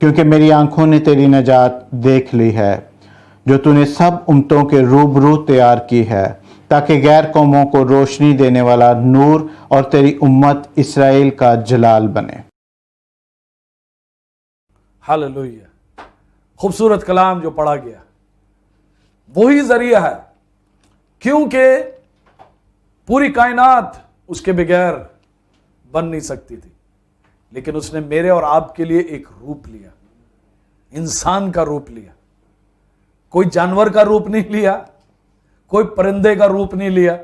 S3: क्योंकि मेरी आंखों ने तेरी नजात देख ली है, जो तूने सब उम्मतों के रूबरू तैयार की है, ताकि गैर कौमों को रोशनी देने वाला नूर और तेरी उम्मत इसराइल का जलाल बने।
S1: हालेलुया। खूबसूरत कलाम जो पढ़ा गया, वही जरिया है, क्योंकि पूरी कायनात उसके बगैर बन नहीं सकती थी, लेकिन उसने मेरे और आपके लिए एक रूप लिया, इंसान का रूप लिया। कोई जानवर का रूप नहीं लिया, कोई परिंदे का रूप नहीं लिया,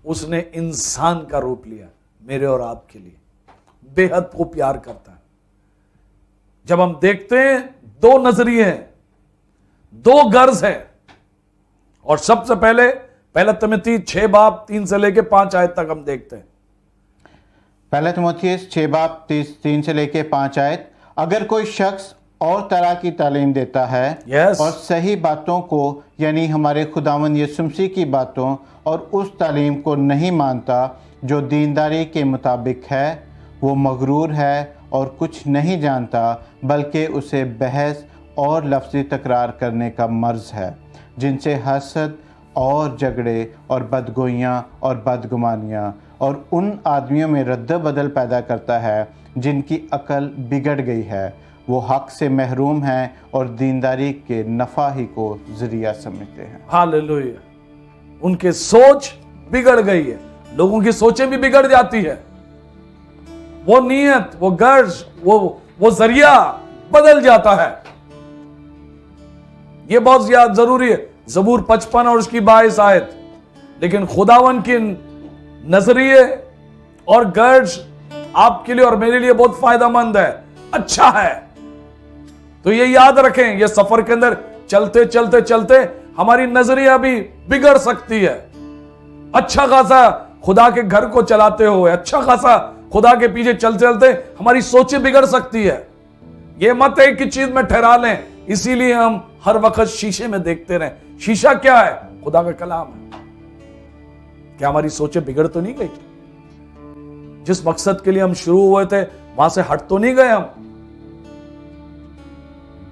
S1: उसने इंसान का रूप लिया मेरे और आपके लिए। बेहद को प्यार करता है। जब हम देखते हैं, दो नजरिए हैं, दो गर्ज हैं, और सबसे पहले तिमोथी 6:3 से लेके 5 आयत तक हम देखते हैं।
S3: पहला तिमोथियस 6:3 से लेके 5 आयत। अगर कोई शख्स और तरह की तालीम देता है
S1: Yes.
S3: और सही बातों को यानी हमारे खुदावंद यीशु मसीह की बातों और उस तालीम को नहीं मानता जो दीनदारी के मुताबिक है, वो मगरूर है और कुछ नहीं जानता, बल्कि उसे बहस और लफ्ज़ी तकरार करने का मर्ज़ है, जिनसे हसद और झगड़े और बदगोइयाँ और बदगुमानियाँ और उन आदमियों में रद्द बदल पैदा करता है जिनकी अकल बिगड़ गई है। वो हक से महरूम हैं और दीनदारी के नफ़ा ही को ज़रिया समझते हैं।
S1: हालेलुया। उनके सोच बिगड़ गई है। लोगों की सोचें भी बिगड़ जाती है। वो नीयत, वो गर्ज, वो जरिया बदल जाता है। ये बहुत ज्यादा जरूरी है। ज़बूर 55 और उसकी 22 आयत। लेकिन खुदावन के नजरिए और गर्ज आपके लिए और मेरे लिए बहुत फायदेमंद है, अच्छा है। तो ये याद रखें, ये सफर के अंदर चलते चलते चलते हमारी नजरिया भी बिगड़ सकती है। अच्छा खासा खुदा के घर को चलाते हुए, अच्छा खासा खुदा के पीछे चलते चलते हमारी सोचें बिगड़ सकती है। ये मत एक ही चीज में ठहरा लें, इसीलिए हम हर वक्त शीशे में देखते रहें। शीशा क्या है? खुदा का कलाम है। क्या हमारी सोचें बिगड़ तो नहीं गई? जिस मकसद के लिए हम शुरू हुए थे वहां से हट तो नहीं गए हम?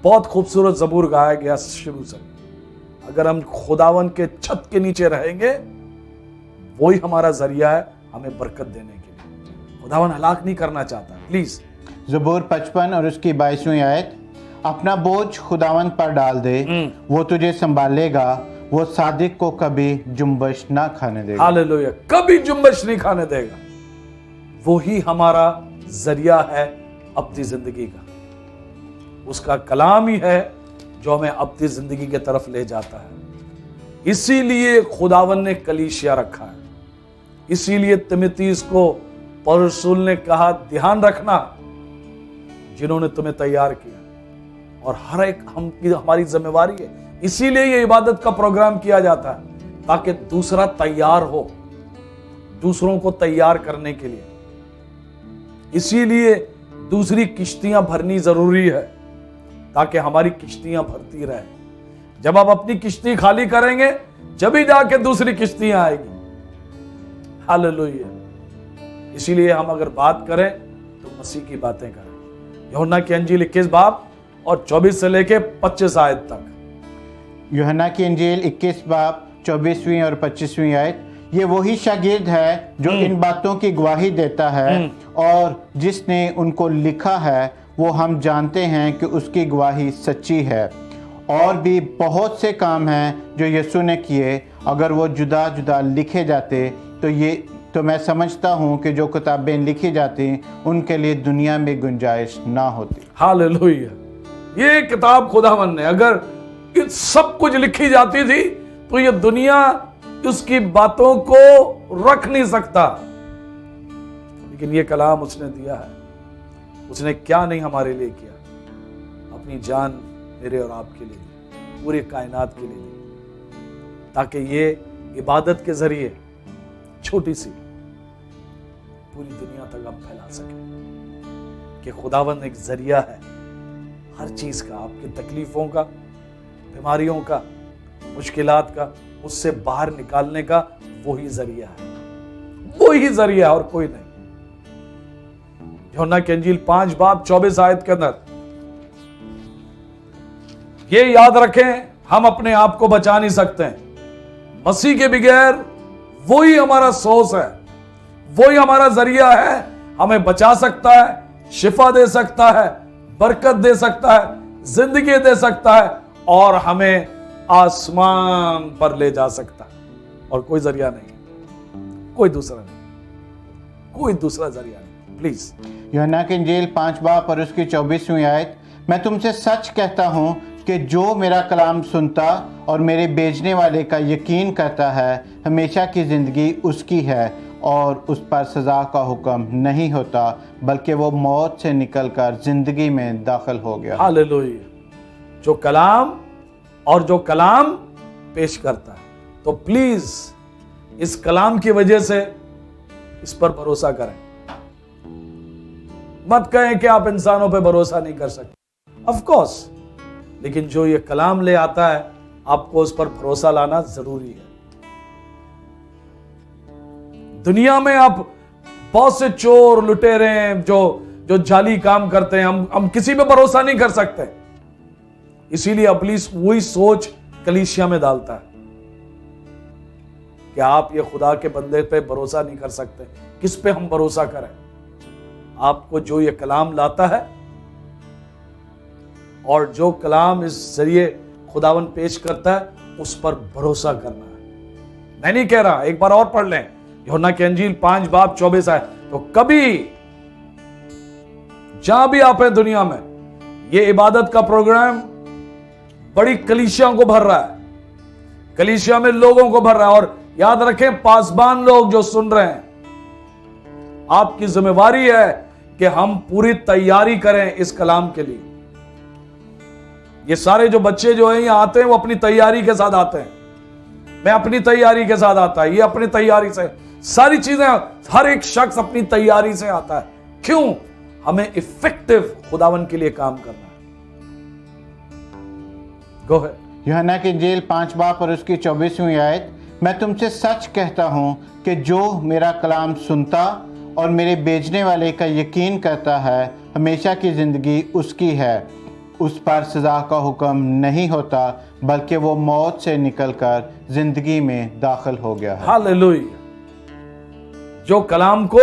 S1: बहुत खूबसूरत ज़बूर गाया गया शुरू से। अगर हम खुदावन के छत के नीचे रहेंगे, वही हमारा जरिया है हमें बरकत देने के लिए। खुदावन हलाक नहीं करना चाहता। प्लीज
S3: ज़बूर 55 और उसकी 22वीं आयत। अपना बोझ खुदावन पर डाल दे, वो तुझे संभालेगा, वो सादिक को कभी जुम्बश ना खाने देगा।
S1: हालेलुया। कभी जुम्बश नहीं खाने देगा। वही हमारा जरिया है अपनी जिंदगी का। उसका कलाम ही है जो हमें अपनी जिंदगी की तरफ ले जाता है। इसीलिए खुदावन ने कलीसिया रखा है। इसीलिए तिमुथियुस को पौलुस रसूल ने कहा, ध्यान रखना जिन्होंने तुम्हें तैयार किया, और हर एक हमारी जिम्मेवारी है। इसीलिए ये इबादत का प्रोग्राम किया जाता है, ताकि दूसरा तैयार हो, दूसरों को तैयार करने के लिए। इसीलिए दूसरी किश्तियां भरनी जरूरी है, ताकि हमारी किश्तियां भरती रहे। जब आप अपनी किश्ती खाली करेंगे, जब ही जाके दूसरी किश्तियां आएगी। हालेलुया। इसीलिए हम अगर बात करें तो मसीह की बातें करें। यूहन्ना की अंजील 21 बाब और 24 से लेके 25 आयत तक।
S3: यूहन्ना की अंजील 21 बाब 24वीं और 25वीं आयत। ये वही शागिर्द है जो इन बातों की गवाही देता है, और जिसने उनको लिखा है वो हम जानते हैं कि उसकी गवाही सच्ची है। और भी बहुत से काम हैं जो यीशु ने किए। अगर वो जुदा जुदा लिखे जाते तो मैं समझता हूँ कि जो किताबें लिखी जाती उनके लिए दुनिया में गुंजाइश ना होती।
S1: हालेलुया। ये किताब खुदावन ने अगर इन सब कुछ लिखी जाती थी तो ये दुनिया उसकी बातों को रख नहीं सकता। लेकिन ये कलाम उसने दिया है। उसने क्या नहीं हमारे लिए किया, अपनी जान मेरे और आपके लिए, पूरी कायनात के लिए, ताकि ये इबादत के जरिए छोटी सी पूरी दुनिया तक हम फैला सके कि खुदावंद एक जरिया है हर चीज का, आपकी तकलीफों का, बीमारियों का, मुश्किलात का, उससे बाहर निकालने का वही जरिया है, वही जरिया और कोई नहीं। यूहन्ना की अंजील 5 बाब 24 आयत के अंदर ये याद रखें, हम अपने आप को बचा नहीं सकते हैं। मसीह के बगैर वही हमारा सोर्स है, वही हमारा जरिया है, हमें बचा सकता है, शिफा दे सकता है, बरकत दे सकता है, जिंदगी दे सकता है और हमें आसमान पर ले जा सकता है। और कोई जरिया नहीं, कोई दूसरा नहीं, कोई दूसरा जरिया नहीं। प्लीज
S3: यूहन्ना की इंजील 5 बाब और उसकी 24वीं आयत, मैं तुमसे सच कहता हूँ कि जो मेरा कलाम सुनता और मेरे भेजने वाले का यकीन करता है, हमेशा की ज़िंदगी उसकी है और उस पर सज़ा का हुक्म नहीं होता, बल्कि वो मौत से निकलकर ज़िंदगी में दाखिल हो गया।
S1: हालेलुया। जो कलाम और जो कलाम पेश करता है, तो प्लीज इस कलाम की वजह से इस पर भरोसा करें। मत कहें कि आप इंसानों पे भरोसा नहीं कर सकते। ऑफ कोर्स, लेकिन जो ये कलाम ले आता है, आपको उस पर भरोसा लाना जरूरी है। दुनिया में आप बहुत से चोर लुटेरे हैं जो जाली काम करते हैं। हम किसी पे भरोसा नहीं कर सकते। इसीलिए इब्लीस वही सोच कलीसिया में डालता है कि आप ये खुदा के बंदे पे भरोसा नहीं कर सकते। किस पे हम भरोसा करें? आपको जो ये कलाम लाता है और जो कलाम इस जरिए खुदावन पेश करता है, उस पर भरोसा करना है। मैं नहीं कह रहा, एक बार और पढ़ लें यूहन्ना की इंजील 5 बाब 24 आयत। तो कभी जहां भी आप हैं दुनिया में, ये इबादत का प्रोग्राम बड़ी कलीसिया को भर रहा है, कलीसिया में लोगों को भर रहा है। और याद रखें, पासबान लोग जो सुन रहे हैं, आपकी जिम्मेवारी है कि हम पूरी तैयारी करें इस कलाम के लिए। ये सारे जो बच्चे जो हैं यहां आते हैं, वो अपनी तैयारी के साथ आते हैं। मैं अपनी तैयारी के साथ आता है, ये अपनी तैयारी से, सारी चीजें, हर एक शख्स अपनी तैयारी से आता है। क्यों? हमें इफेक्टिव खुदावन के लिए काम करना है। गो है।
S3: यूहन्ना की इंजील 5 बाब और उसकी 24वीं आयत, मैं तुमसे सच कहता हूँ कि जो मेरा कलाम सुनता और मेरे भेजने वाले का यकीन करता है, हमेशा की ज़िंदगी उसकी है। उस पर सज़ा का हुक्म नहीं होता, बल्कि वो मौत से निकलकर ज़िंदगी में दाखिल हो गया है।
S1: हालेलुया। जो कलाम को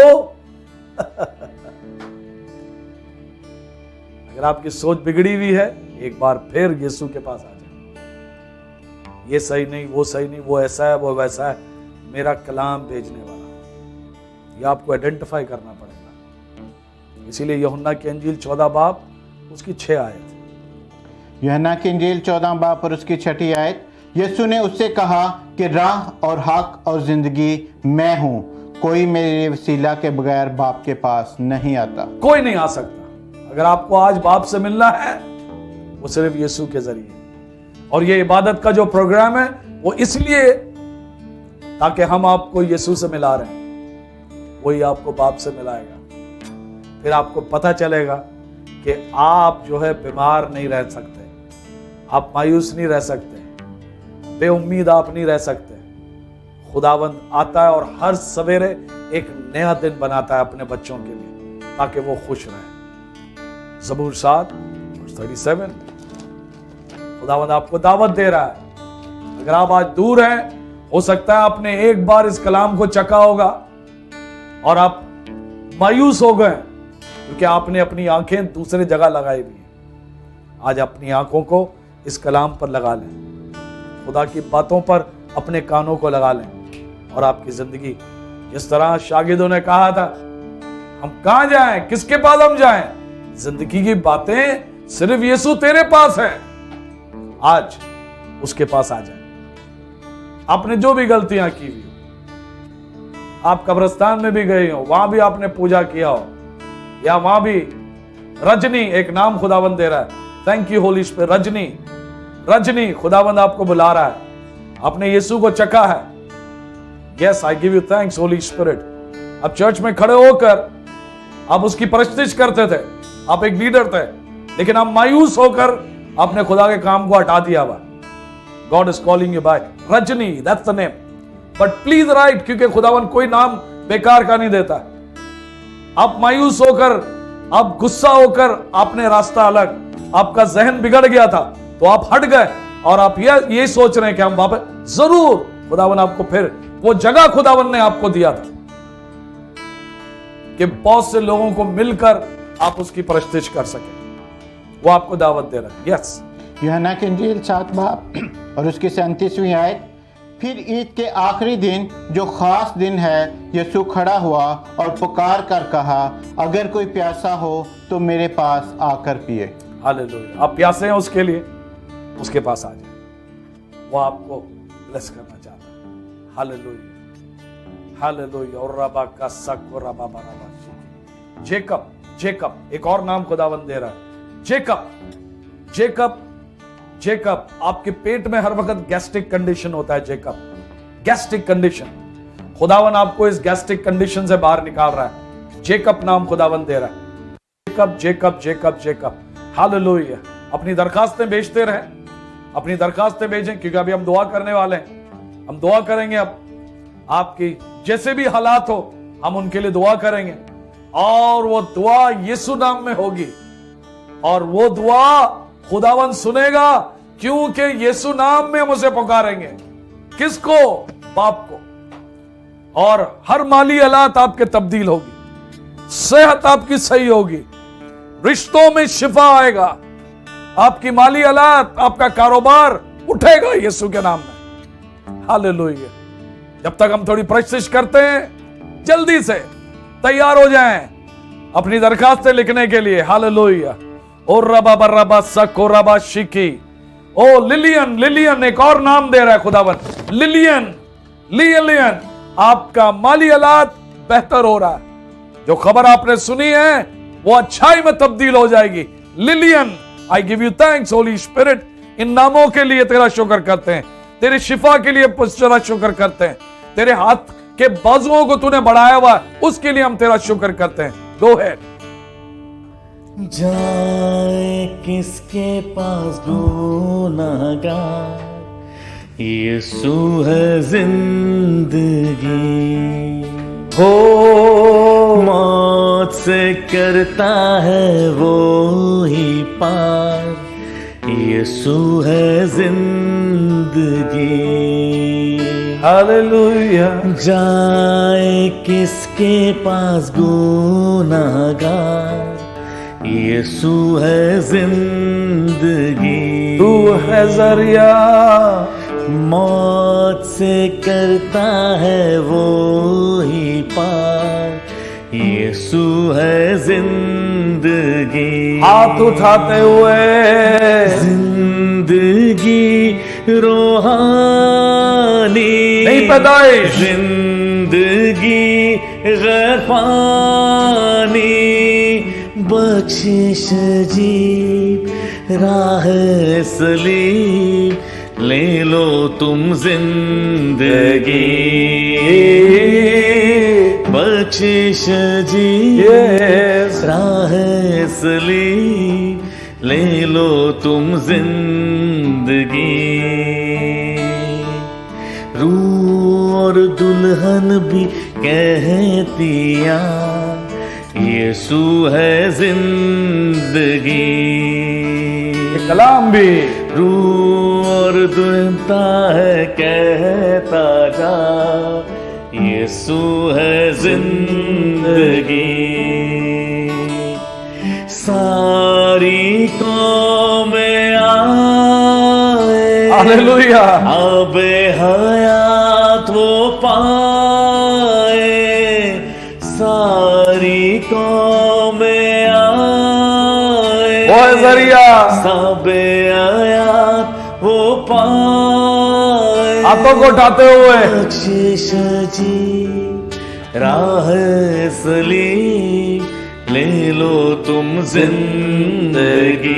S1: अगर आपकी सोच बिगड़ी हुई है, एक बार फिर यीशु के पास आ जाए। ये सही नहीं, वो सही नहीं, वो ऐसा है, वो वैसा है। मेरा कलाम भेजने वाला, ये आपको आइडेंटिफाई करना पड़ेगा। इसीलिए यूहन्ना की इंजील 14 बाब उसकी 6 आयत।
S3: यूहन्ना की इंजील 14 बाब और उसकी 6 आयत, यीशु ने उससे कहा कि राह और हक और ज़िंदगी मैं हूँ, कोई मेरे वसीला के बगैर बाप के पास नहीं आता।
S1: कोई नहीं आ सकता। अगर आपको आज बाप से मिलना है, वो सिर्फ यीशु के जरिए। और ये इबादत का जो प्रोग्राम है, वो इसलिए ताकि हम आपको यीशु से मिला रहे हैं। वही आपको बाप से मिलाएगा। फिर आपको पता चलेगा कि आप जो है बीमार नहीं रह सकते, आप मायूस नहीं रह सकते, बेउम्मीद आप नहीं रह सकते। खुदावंद आता है और हर सवेरे एक नया दिन बनाता है अपने बच्चों के लिए, ताकि वो खुश रहे। ज़बूर 7:37 खुदावंद आपको दावत दे रहा है। अगर आप आज दूर हैं, हो सकता है आपने एक बार इस कलाम को चखा होगा और आप मायूस हो गए क्योंकि आपने अपनी आंखें दूसरे जगह लगाई हुई हैं। आज अपनी आंखों को इस कलाम पर लगा लें, खुदा की बातों पर अपने कानों को लगा लें, और आपकी जिंदगी जिस तरह शागिदों ने कहा था, हम कहां जाएं, किसके पास हम जाएं? जिंदगी की बातें सिर्फ यीशु तेरे पास है। आज उसके पास आ जाए। आपने जो भी गलतियां की हुई, आप कब्रिस्तान में भी गए हो, वहां भी आपने पूजा किया हो, या वहां भी रजनी, एक नाम खुदावंद दे रहा है, thank you Holi spirit, Rajni, Rajni खुदावंद आपको बुला रहा है। आपने यीशु को चखा है, yes I give you thanks Holy spirit. अब चर्च में खड़े होकर आप उसकी परस्तिश करते थे, आप एक लीडर थे, लेकिन आप मायूस होकर आपने खुदा के काम को हटा दिया हुआ। God is calling you by Rajni, that's the name, but please write, क्योंकि खुदावन कोई नाम बेकार का नहीं देता। आप मायूस होकर, आप गुस्सा होकर, आपने रास्ता अलग, आपका जहन बिगड़ गया था, तो आप हट गए और आप ये सोच रहे हैं कि हम वापस, जरूर खुदावन आपको फिर वो जगह खुदावन ने आपको दिया था कि बहुत से लोगों को मिलकर आप उसकी परस्तिश कर सके। वो आपको दावत दे रहा है। यस,
S3: यूहन्ना की इंजील 7 बाब और उसकी 37वीं आयत। फिर ईद के आखिरी दिन जो खास दिन है, यीशु खड़ा हुआ और पुकार कर कहा, अगर कोई प्यासा हो तो मेरे पास आकर पिए।
S1: हालेलुया। आप प्यासे हैं, उसके लिए उसके पास आ जाए, वो आपको ब्लेस करना चाहता है। Hallelujah, hallelujah. और रबा का सक और रबा बराबर। जेकब, जेकब, एक और नाम खुदावन दे रहा है, जेकब, जेकब, जेकब। आपके पेट में हर वक्त गैस्ट्रिक कंडीशन होता है, जेकब, गैस्ट्रिक कंडीशन। खुदावन आपको इस गैस्ट्रिक कंडीशन से बाहर निकाल रहा है। जेकब नाम खुदावन दे रहा है, Jacob, Jacob, Jacob, Jacob. Hallelujah. अपनी दरखास्तें भेजते रहे, अपनी दरखास्तें भेजें, क्योंकि अभी हम दुआ करने वाले हैं। हम दुआ करेंगे, अब आपकी जैसे भी हालात हो हम उनके लिए दुआ करेंगे, और वो दुआ यीशु नाम में होगी, और वो दुआ खुदावन सुनेगा, क्योंकि यीशु नाम में हम उसे पुकारेंगे। किसको? बाप को। और हर माली हालात आपके तब्दील होगी, सेहत आपकी सही होगी, रिश्तों में शिफा आएगा, आपकी माली हालात, आपका कारोबार उठेगा यीशु के नाम में। हालेलुया। जब तक हम थोड़ी प्रशिश करते हैं, जल्दी से तैयार हो जाएं अपनी दरखास्तें लिखने के लिए। हालेलुया। और रबा बर्रबा सको रबा शिकी। ओ लिलियन, लिलियन एक और नाम दे रहा है खुदावन, लिलियन, लिलियन। आपका माली हालात बेहतर हो रहा है, जो खबर आपने सुनी है वो अच्छाई में तब्दील हो जाएगी। Lillian, I give you thanks Holy Spirit. इन नामों के लिए तेरा शुक्र करते हैं, तेरे शिफा के लिए तेरा शुक्र करते हैं, तेरे हाथ के बाजुओं को तूने बढ़ाया हुआ उसके लिए हम तेरा शुक्र करते हैं। गो है।
S2: जाए किसके पास गुनाहगार, यीशु है जिंदगी। हो मौत से करता है वो ही पार, यीशु है जिंदगी।
S1: हालेलुया।
S2: जाए किसके पास गुनाहगार, यीशु है जिंदगी।
S1: तू है जरिया,
S2: मौत से करता है वो ही पार, यीशु है जिंदगी।
S1: हाथ उठाते हुए
S2: जिंदगी रूहानी,
S1: नहीं पैदाइश,
S2: जिंदगी गैर फानी, बख्शिश जी राह सलीब, ले लो तुम जिंदगी। बख्शिश जी राह सलीब, ले लो तुम जिंदगी। रूह और दुल्हन भी कहतियां, यीशु है जिंदगी।
S1: कलाम भी
S2: रूह और दुल्हनता है कहता जा, यीशु है जिंदगी। सारी कौमें आए,
S1: हालेलुया,
S2: अब हयात वो पाए। सारी कौमें आए,
S1: वो है जरिया,
S2: सब आयात वो पाए।
S1: हाथों को उठाते हुए
S2: बख्शिश जी राह सलीब, ले लो तुम जिंदगी।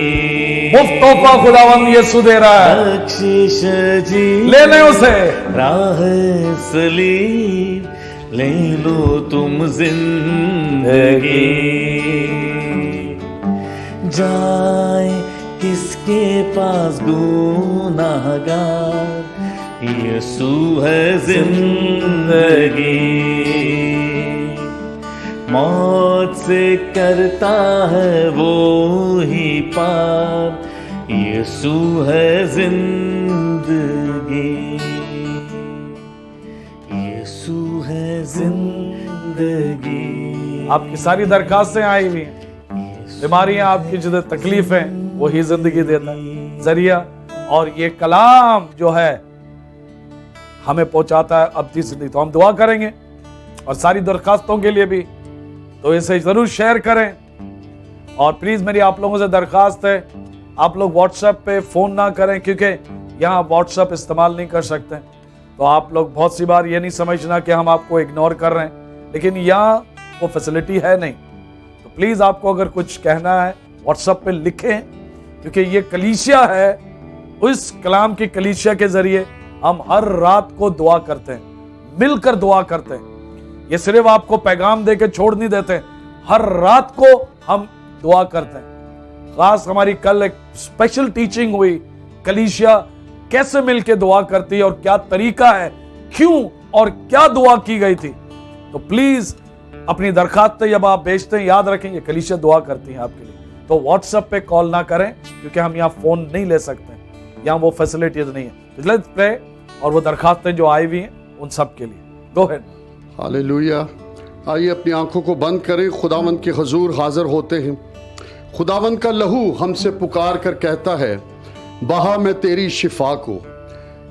S1: मुफ्त तोहफा खुदावंद यीशु दे रहा है,
S2: बख्शिश जी
S1: ले ले उसे।
S2: राह सलीब, ले लो तुम जिंदगी। जाए किसके पास गुनाहगार, यीशु है जिंदगी। मौत से करता है वो ही पार, यीशु है जिंदगी। यीशु है जिंदगी।
S1: आपकी सारी दरखास्तें आई हुई हैं, बीमारियां, आपकी जो तकलीफें, वही जिंदगी देता है जरिया, और ये कलाम जो है हमें पहुंचाता है अपनी जिंदगी। तो हम दुआ करेंगे और सारी दरखास्तों के लिए भी, तो इसे जरूर शेयर करें। और प्लीज मेरी आप लोगों से दरखास्त है, आप लोग व्हाट्सएप पे फोन ना करें, क्योंकि यहाँ व्हाट्सएप इस्तेमाल नहीं कर सकते। तो आप लोग बहुत सी बार ये नहीं समझना कि हम आपको इग्नोर कर रहे हैं, लेकिन यहाँ वो फैसिलिटी है नहीं। तो प्लीज आपको अगर कुछ कहना है व्हाट्सएप पे लिखें, क्योंकि ये कलीसिया है, उस कलाम की कलीसिया के जरिए हम हर रात को दुआ करते हैं, मिलकर दुआ करते हैं। ये सिर्फ आपको पैगाम दे के छोड़ नहीं देते, हर रात को हम दुआ करते हैं। खास हमारी कल एक स्पेशल टीचिंग हुई, कलीसिया कैसे मिलके दुआ करती है और क्या तरीका है, क्यों और क्या दुआ की गई थी। तो प्लीज अपनी दरखास्तें जब आप भेजते हैं याद रखें ये कलीसिया दुआ करती है आपके लिए। तो व्हाट्सएप पे कॉल ना करें, क्योंकि हम यहाँ फोन नहीं ले सकते, यहाँ वो फैसिलिटीज नहीं है। तो लेट्स प्रे, और वो दरखास्तें जो आई हुई हैं उन सब के लिए। Go ahead.
S4: हालेलुया। आइए अपनी आंखों को बंद करें, खुदावंद के हुजूर हाजिर होते हैं। खुदावंद का लहू हमसे पुकार कर कहता है, बहा मैं तेरी शिफा को।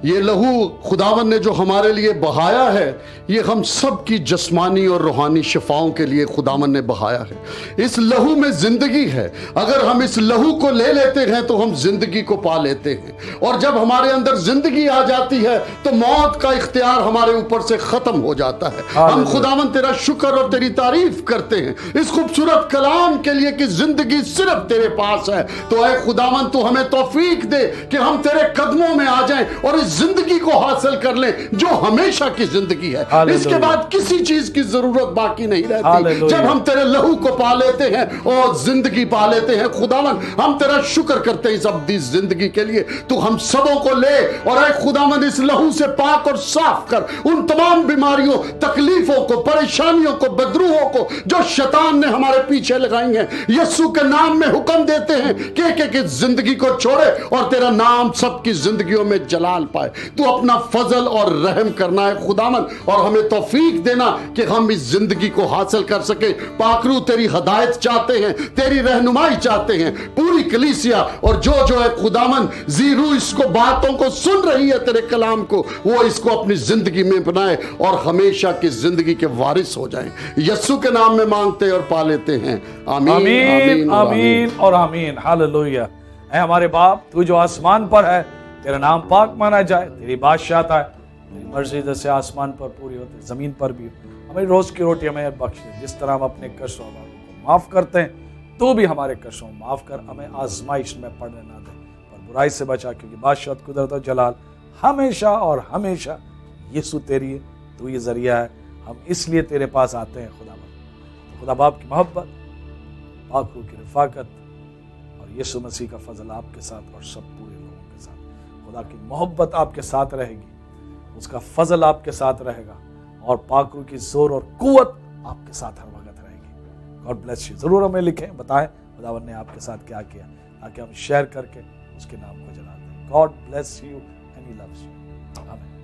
S4: ये लहू खुदावंद ने जो हमारे लिए बहाया है, ये हम सब की जिस्मानी और रूहानी शिफाओं के लिए खुदावंद ने बहाया है। इस लहू में जिंदगी है। अगर हम इस लहू को ले लेते हैं तो हम जिंदगी को पा लेते हैं, और जब हमारे अंदर जिंदगी आ जाती है तो मौत का इख्तियार हमारे ऊपर से खत्म हो जाता है। हम खुदावंद तेरा शुक्र और तेरी तारीफ करते हैं इस खूबसूरत कलाम के लिए कि जिंदगी सिर्फ तेरे पास है। तो ऐ खुदावंद तू हमें तौफीक दे कि हम तेरे कदमों में आ जाएं और जिंदगी को हासिल कर लें जो हमेशा की जिंदगी है। इसके बाद किसी चीज की जरूरत बाकी नहीं रहती। जब हम तेरे लहू को पा लेते हैं और जिंदगी पा लेते हैं, खुदावन हम तेरा शुक्र करते हैं इस अब्दी जिंदगी के लिए। तू हम सबों को ले और ऐ खुदावन इस लहू से पाक और साफ कर उन तमाम बीमारियों, तकलीफों को, परेशानियों को, बदरूहों को जो शैतान ने हमारे पीछे लगाई हैं। यीशु के नाम में हुक्म देते हैं कि एक जिंदगी को छोड़े और तेरा नाम सबकी जिंदगियों में जलाल पाए। तू अपना फजल और रहम करना है खुदावन, और हमें तौफीक देना कि हम इस जिंदगी को हासिल कर सके। पाकरू तेरी हदायत चाहते हैं, तेरी रहनुमाई चाहते हैं। पूरी कलीसिया और जो है खुदावन जीरू इसको बातों को सुन रही है तेरे कलाम को, वो इसको अपनी जिंदगी में बनाए और हमेशा की जिंदगी के वारिस हो जाएं। यीशु के नाम में मांगते और पा लेते हैं। आमीन
S1: आमीन आमीन और आमीन। हालेलुया। ऐ हमारे बाप, तू जो आसमान पर है, तेरा नाम पाक माना जाए, तेरी बादशाहत आए, तेरी मर्जी जैसे आसमान पर पूरी होती जमीन पर भी हो। हमें रोज की रोटी हमें बख्श दे, जिस तरह हम अपने कष्टों को माफ करते हैं, तू भी हमारे कष्टों को माफ कर। हमें आजमाइश में पड़ने ना दे, पर बुराई से बचा, क्योंकि बादशाहत, कुदरत और जलाल हमेशा और हमेशा यीशु तेरी है, तू ये जरिया है। हम इसलिए तेरे पास आते हैं खुदा बाप। खुदा बाप की मोहब्बत, पाक रूह की रफाकत और यीशु मसीह का फजल आपके साथ और सब पूरे लोगों के साथ। खुदा की मोहब्बत आपके साथ रहेगी, उसका फजल आपके साथ रहेगा, और पाक रूह की जोर और कुव्वत आपके साथ हर वक्त रहेगी। God bless you. जरूर हमें लिखें, बताएं खुदावन ने आपके साथ क्या किया, ताकि हम शेयर करके उसके नाम को जला दें। God bless you and he loves you. आमीन।